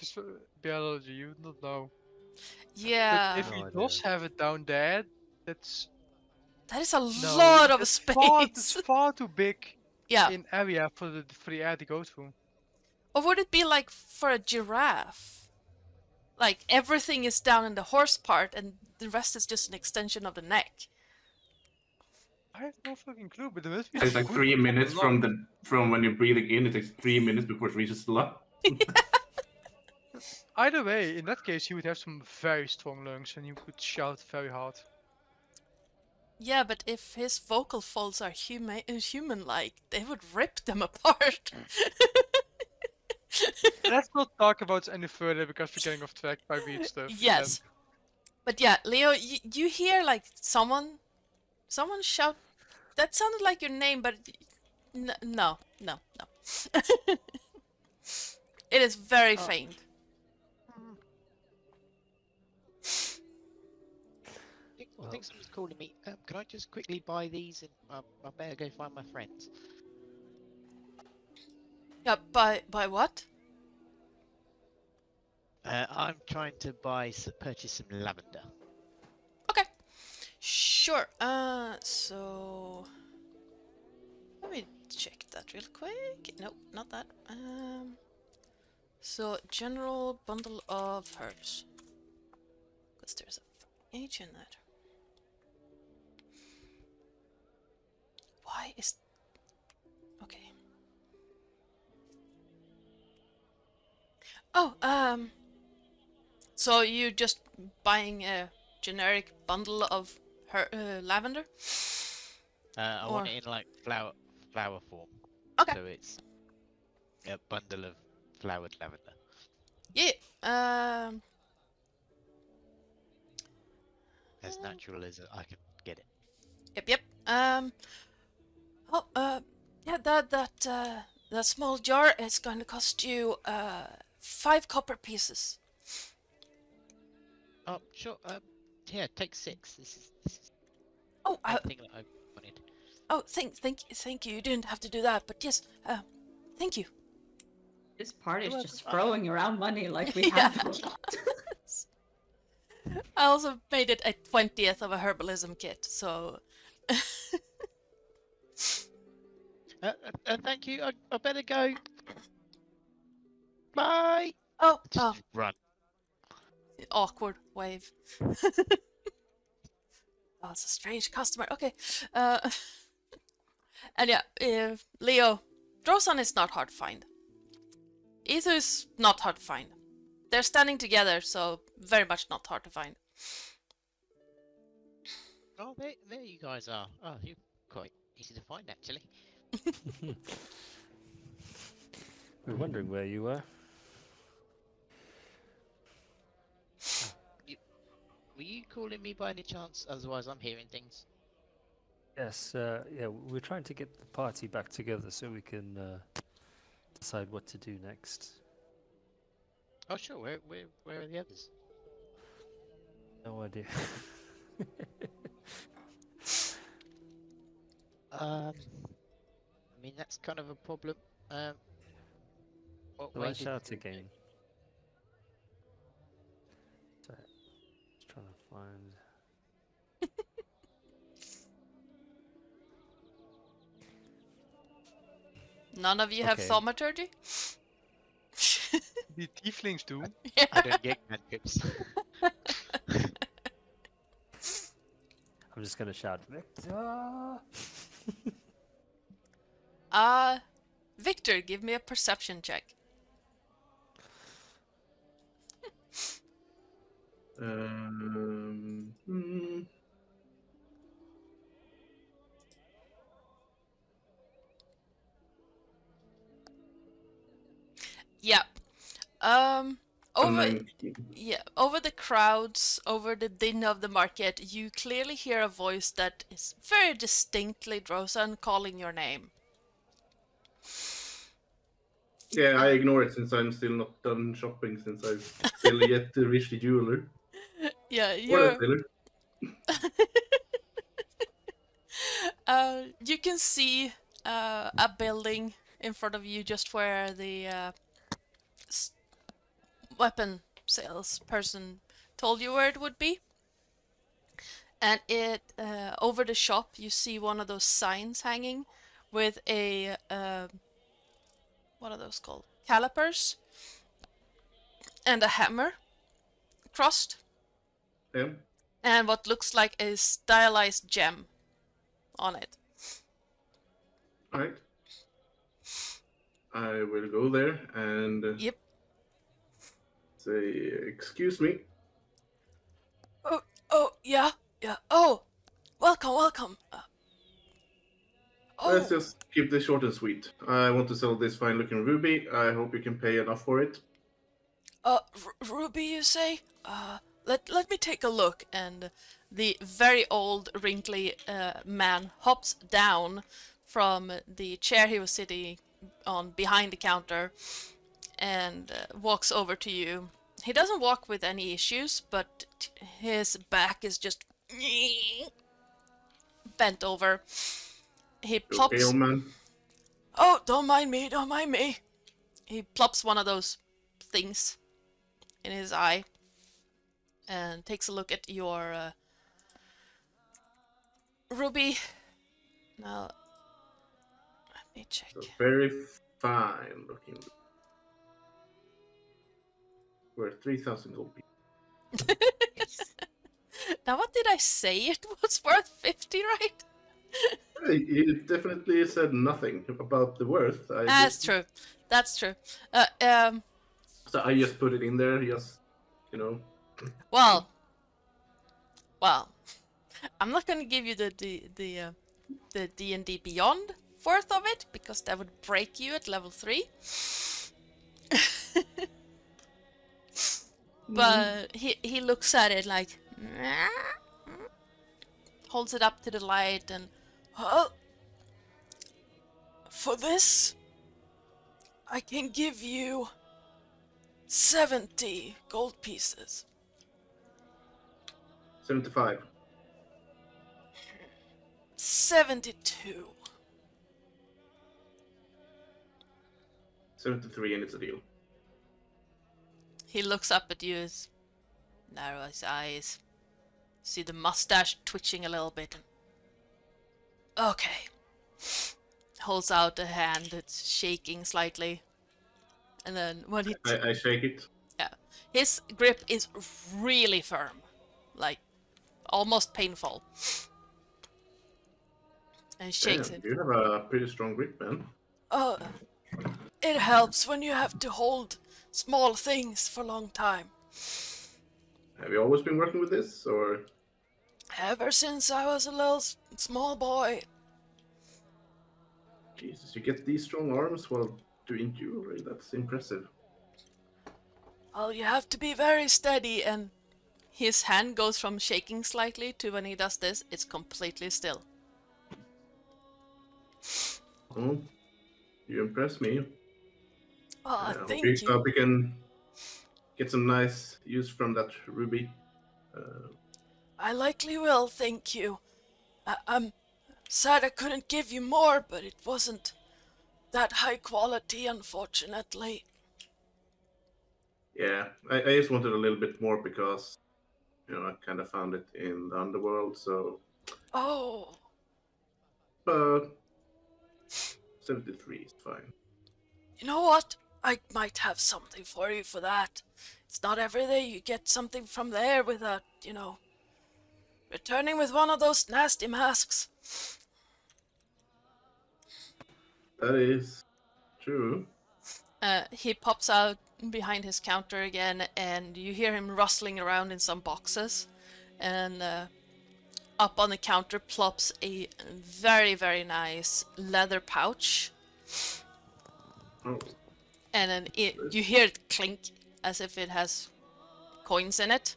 biology, you would not know. Yeah. But if No he idea. does have it down there, that's That is a no, lot of that's space. It's far too big Yeah. in area for the air to go through. Or would it be like for a giraffe? Like everything is down in the horse part and the rest is just an extension of the neck. I have no fucking clue, but there must be It's some like good 3 ones on minutes the from lung. from when you're breathing in. It takes 3 minutes before it reaches the lung. Either way, in that case, he would have some very strong lungs and he could shout very hard. Yeah, but if his vocal folds are human-like, they would rip them apart. Let's not talk about it any further because we're getting off track by weird stuff. Yes. But yeah, Leo, you hear like someone shout. That sounded like your name, but no. It is very faint. I think someone's calling me. Can I just quickly buy these and I better go find my friends? Yeah, by what? I'm trying to purchase some lavender. Okay, sure. So let me check that real quick. Nope, not that. So general bundle of herbs. Because there's a H in that. Why is... Okay. Oh, so you just buying a generic bundle of lavender? I want it in like flower form. Okay. So it's a bundle of flowered lavender. Yeah. As natural as I can get it. Yep. Yeah. That small jar is going to cost you 5 copper pieces. Oh, sure. Yeah, take 6. This is Oh, everything that I wanted. Oh, thank you. You didn't have to do that, but yes, thank you. This party is You're just welcome. throwing around money like we Yeah. have a lot. I also made it a 20th of a herbalism kit, so. Thank you. I better go. Bye. Oh, Just run. awkward wave. Oh, it's a strange customer. Okay. And yeah, Leo, Drosan is not hard to find. Ether is not hard to find. They're standing together, so very much not hard to find. Oh, there you guys are. Oh, you're quite easy to find, actually. We're wondering where you were. Were you calling me by any chance? Otherwise, I'm hearing things. Yes, yeah, we're trying to get the party back together so we can decide what to do next. Oh, sure. Where are the others? No idea. I mean that's kind of a problem. What Shall way I did shout again? Sorry, just trying to find. None of you have Okay. thaumaturgy? The tieflings do. I don't get cantrips. I'm just gonna shout, Victor! Victor, give me a perception check. Hmm. Yeah. A Over 19. over the crowds, over the din of the market, you clearly hear a voice that is very distinctly Drosan calling your name. Yeah, I ignore it since I'm still not done shopping since I've still yet to reach the jeweler. Yeah, Or the you're. tailor. You can see a building in front of you just where the weapon salesperson told you where it would be. And it over the shop you see one of those signs hanging with a what are those called? Calipers and a hammer crossed. Yeah. And what looks like a stylized gem on it. Alright. I will go there and Yep. say, excuse me. Oh, yeah. Oh, welcome. Let's just keep this short and sweet. I want to sell this fine looking ruby. I hope you can pay enough for it. Ruby, you say? Let me take a look. And the very old, wrinkly man hops down from the chair he was sitting on behind the counter and walks over to you. He doesn't walk with any issues, but his back is just bent over. He plops. Okay, old man. Oh, don't mind me. He plops one of those things in his eye and takes a look at your ruby. Now, let me check. So very fine looking. Worth 3,000 gold pieces. Now, what did I say? It was worth 50, right? You definitely said nothing about the worth. That's true. So I just put it in there, just, you know. Well, I'm not gonna give you the D&D Beyond worth of it because that would break you at level 3. But he looks at it like, holds it up to the light and, well, for this, I can give you 70 gold pieces. 75. 72. 73 and it's a deal. He looks up at you, narrow his eyes. See the mustache twitching a little bit. Okay. Holds out a hand that's shaking slightly. And then when he... I shake it. Yeah. His grip is really firm. Like, almost painful. And shakes Damn, it. you have a pretty strong grip, man. Oh, it helps when you have to hold small things for a long time. Have you always been working with this, or? Ever since I was a little small boy. Jesus, you get these strong arms while doing jewelry. That's impressive. Well, you have to be very steady, and his hand goes from shaking slightly to when he does this, it's completely still. Oh, you impress me. Oh, I thank hope you. we can get some nice use from that ruby. I likely will, thank you. I'm sad I couldn't give you more, but it wasn't that high quality, unfortunately. Yeah, I just wanted a little bit more because, I kind of found it in the underworld, so... Oh, But 73 is fine. you know what? I might have something for you for that. It's not every day you get something from there without, returning with one of those nasty masks. That is true. He pops out behind his counter again, and you hear him rustling around in some boxes. And up on the counter plops a very, very nice leather pouch. Oh, And then you hear it clink as if it has coins in it.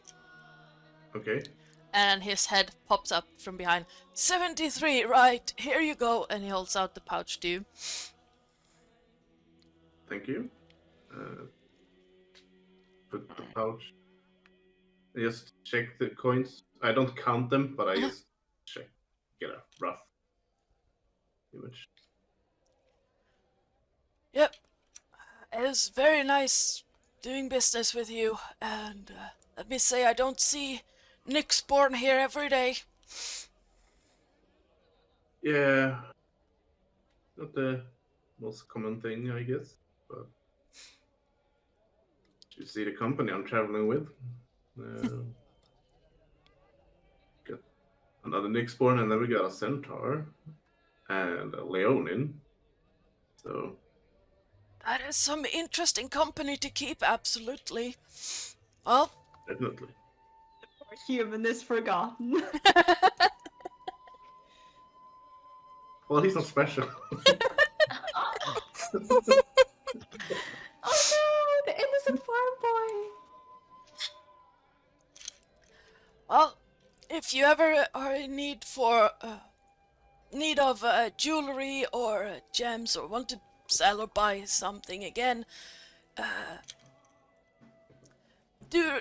okay. And his head pops up from behind. 73, right, here you go. And he holds out the pouch to you. Thank you. Put the pouch. I just check the coins. I don't count them, but I just check. Get a rough image. Yep. It was very nice doing business with you. And let me say, I don't see Nick Sporn here every day. Yeah. Not the most common thing, I guess. But you see the company I'm traveling with. Got another Nyxborn, and then we got a Centaur and a Leonin. So That is some interesting company to keep, absolutely. Well, definitely. Poor human is forgotten. Well, he's not special. Oh no, the innocent farm boy. well, if you ever are in need of jewelry or gems, or want to sell or buy something again, do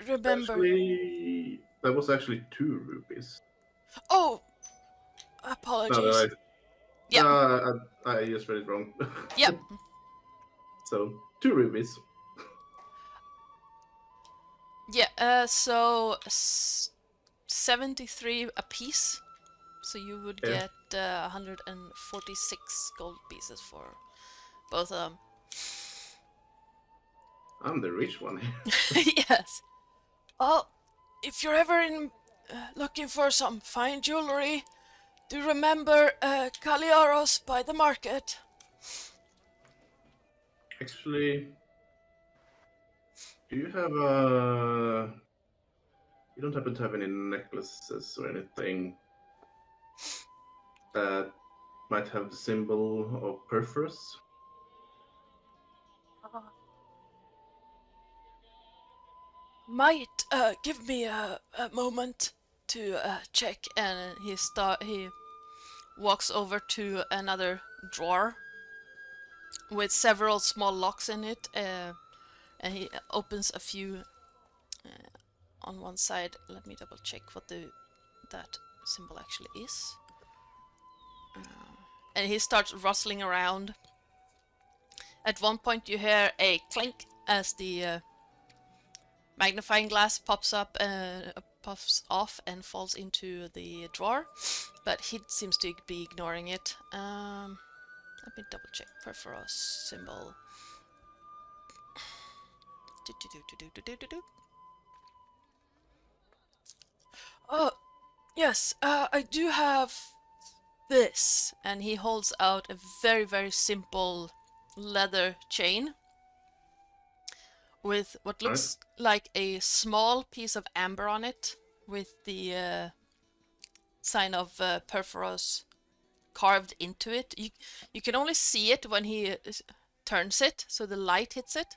remember. Actually, that was actually 2 rupees. Oh, No, apologies. I just read it wrong. Yep. So 2 rupees. Yeah. So 73 a piece. So you would Yeah. get 146 gold pieces for both of them. I'm the rich one here. Yes. Well, if you're ever looking for some fine jewelry, do remember Kaliaros by the market. Actually, do you have you don't happen to have any necklaces or anything that might have the symbol of Perforus? Might give me a moment to check, and he walks over to another drawer with several small locks in it, and he opens a few on one side. Let me double check what that symbol actually is. And he starts rustling around. At one point you hear a clink as the magnifying glass pops off and falls into the drawer, but he seems to be ignoring it. Let me double check. Perforos symbol. Oh, yes, I do have this. And he holds out a very, very simple leather chain with what looks like a small piece of amber on it, with the sign of Perforos carved into it. You can only see it when he turns it, so the light hits it.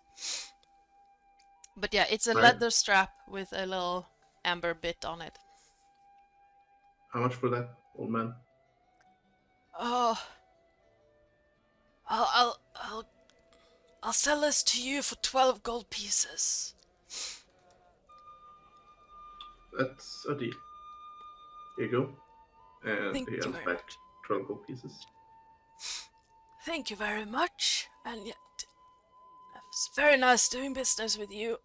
But yeah, it's a leather strap with a little amber bit on it. How much for that, old man? Oh, I'll sell this to you for 12 gold pieces. That's a deal. Here you go. And Thank he you hands very back much. 12 gold pieces. Thank you very much, and yet it's very nice doing business with you.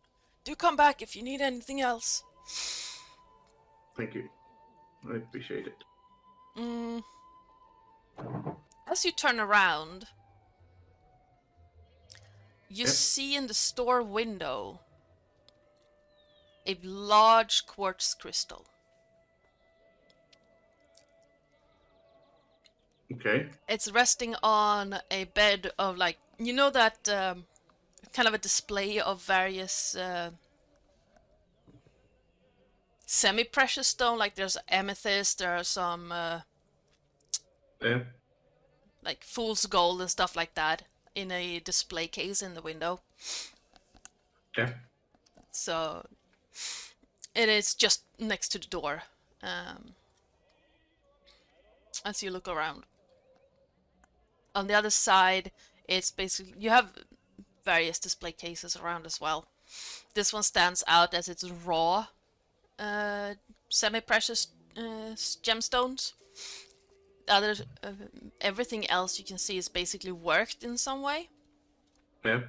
Do come back if you need anything else. Thank you. I appreciate it. As you turn around, you see in the store window a large quartz crystal. Okay. It's resting on a bed of, like, you know, that kind of a display of various semi-precious stone. Like there's amethyst, there are some like fool's gold and stuff like that in a display case in the window. Yeah. So it is just next to the door as you look around. On the other side, it's basically, you have various display cases around as well. This one stands out as it's raw semi-precious gemstones. The other, everything else you can see is basically worked in some way. Yeah.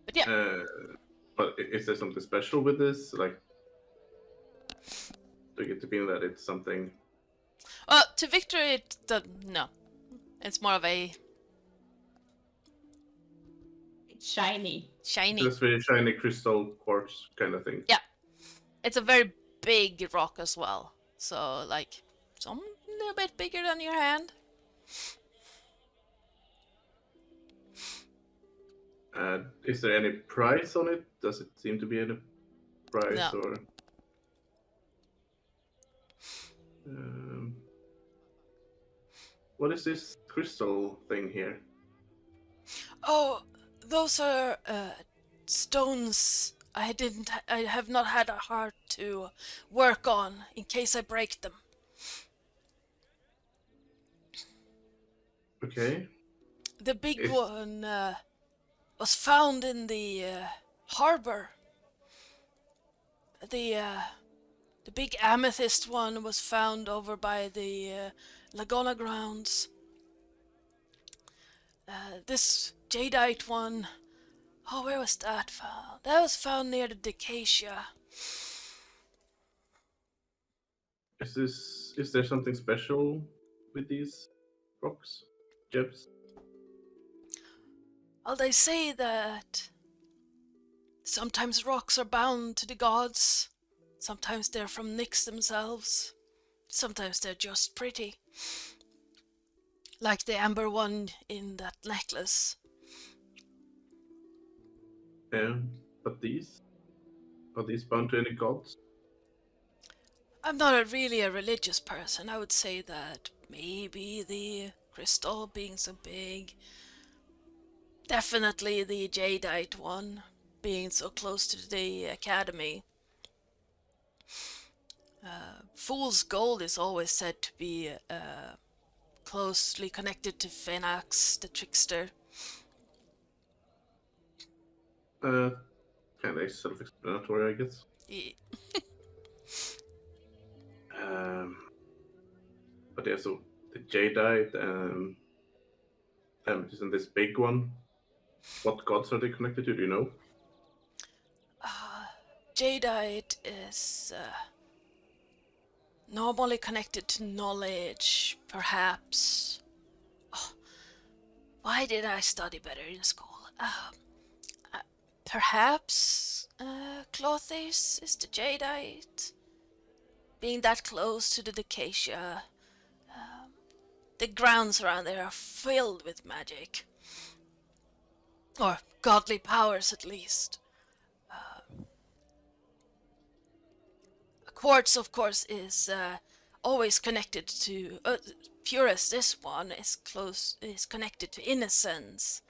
But yeah. But is there something special with this? Like, do you get the feeling that it's something? To Victor, no. It's more of a shiny. Just very shiny crystal quartz kind of thing. Yeah. It's a very big rock as well. So, like, some little bit bigger than your hand. Is there any price on it? Does it seem to be any price? No. Or? What is this crystal thing here? Oh, those are stones I have not had a heart to work on in case I break them. Okay. The big one was found in the harbor. The big amethyst one was found over by the Laguna grounds. This jadeite one, oh, where was that found? That was found near the Decacia. Is there something special with these rocks, gems? Well, they say that sometimes rocks are bound to the gods, sometimes they're from Nyx themselves, sometimes they're just pretty. Like the amber one in that necklace. Yeah, but are these bound to any gods? I'm not really a religious person. I would say that maybe the crystal being so big, definitely the jadeite one being so close to the academy. Fool's gold is always said to be closely connected to Phenax, the trickster. Kind of self-explanatory, I guess. Yeah. But yeah, so the jadeite and amethyst and this big one. What gods are they connected to? Do you know? Jadeite is normally connected to knowledge, perhaps. Oh, why did I study better in school? Perhaps Clothes is the jadeite. Being that close to the Acacia, the grounds around there are filled with magic. Or godly powers, at least. Quartz, of course, is always connected to... pure as this one is connected to Innocence.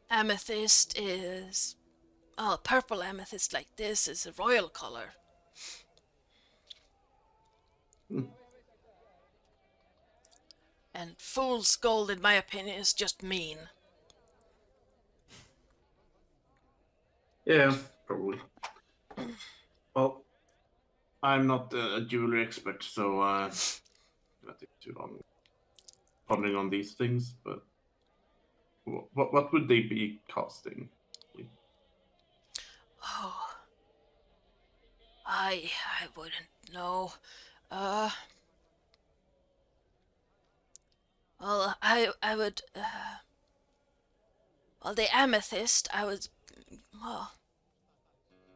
Amethyst is... Oh, purple amethyst like this is a royal color. And fool's gold, in my opinion, is just mean. Yeah, probably. Well, I'm not a jewelry expert, so I take too long pondering on these things. But what would they be costing? Oh, I wouldn't know. Well, I would. Well, the amethyst, I would. Well,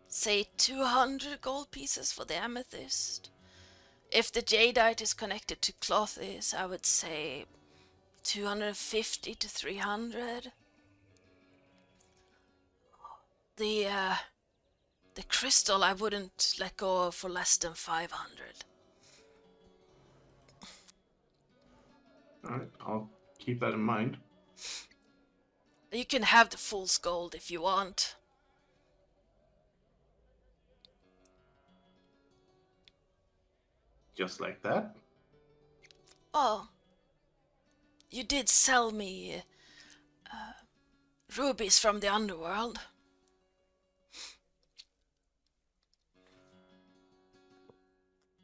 say 200 gold pieces for the amethyst. If the jadeite is connected to Clothes, I would say 250 to 300. The crystal I wouldn't let go of for less than 500. Alright, I'll keep that in mind. You can have the fool's gold if you want. Just like that? Oh, you did sell me rubies from the underworld.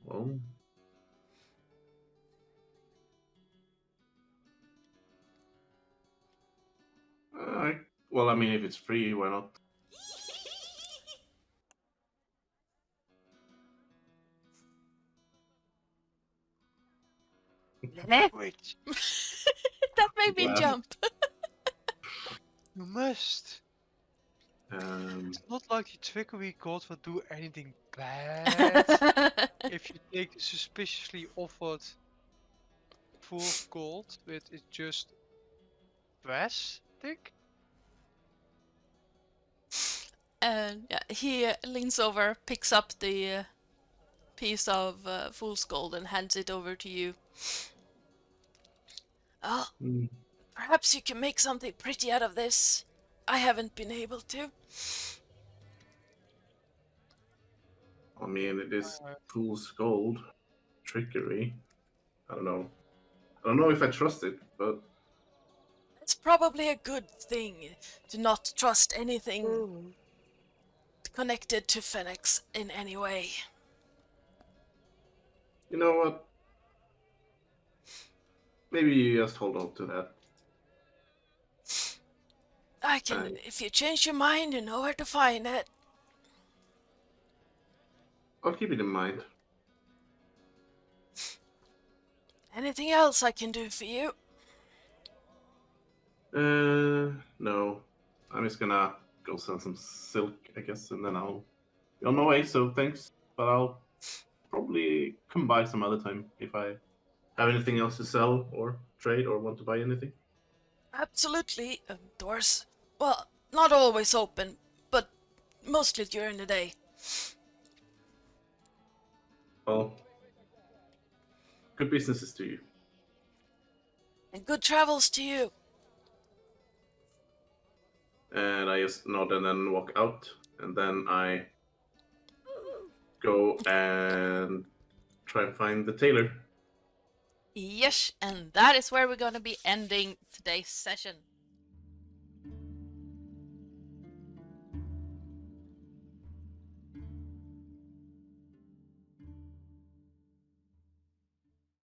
Well, well, I mean, if it's free, why not? Wait, That made me Wow. jump. you must. Um, It's not like the trickery god will do anything bad if you take the suspiciously offered full of gold with it's just plastic. And yeah, he leans over, picks up the piece of fool's gold and hands it over to you. Oh, hmm, perhaps you can make something pretty out of this. I haven't been able to. I mean, it is fool's gold. Trickery. I don't know. I don't know if I trust it, but It's probably a good thing to not trust anything connected to Phoenix in any way. you know what? Maybe you just hold on to that. I can, if you change your mind, you know where to find it. I'll keep it in mind. Anything else I can do for you? No. I'm just gonna go sell some silk, I guess, and then I'll be on my way, so thanks. But I'll probably come by some other time if I have anything else to sell or trade or want to buy anything. Absolutely. Doors, well, not always open, but mostly during the day. Well, good businesses to you. And good travels to you. And I just nod and then walk out, and then I go and try and find the tailor. Yes, and that is where we're going to be ending today's session.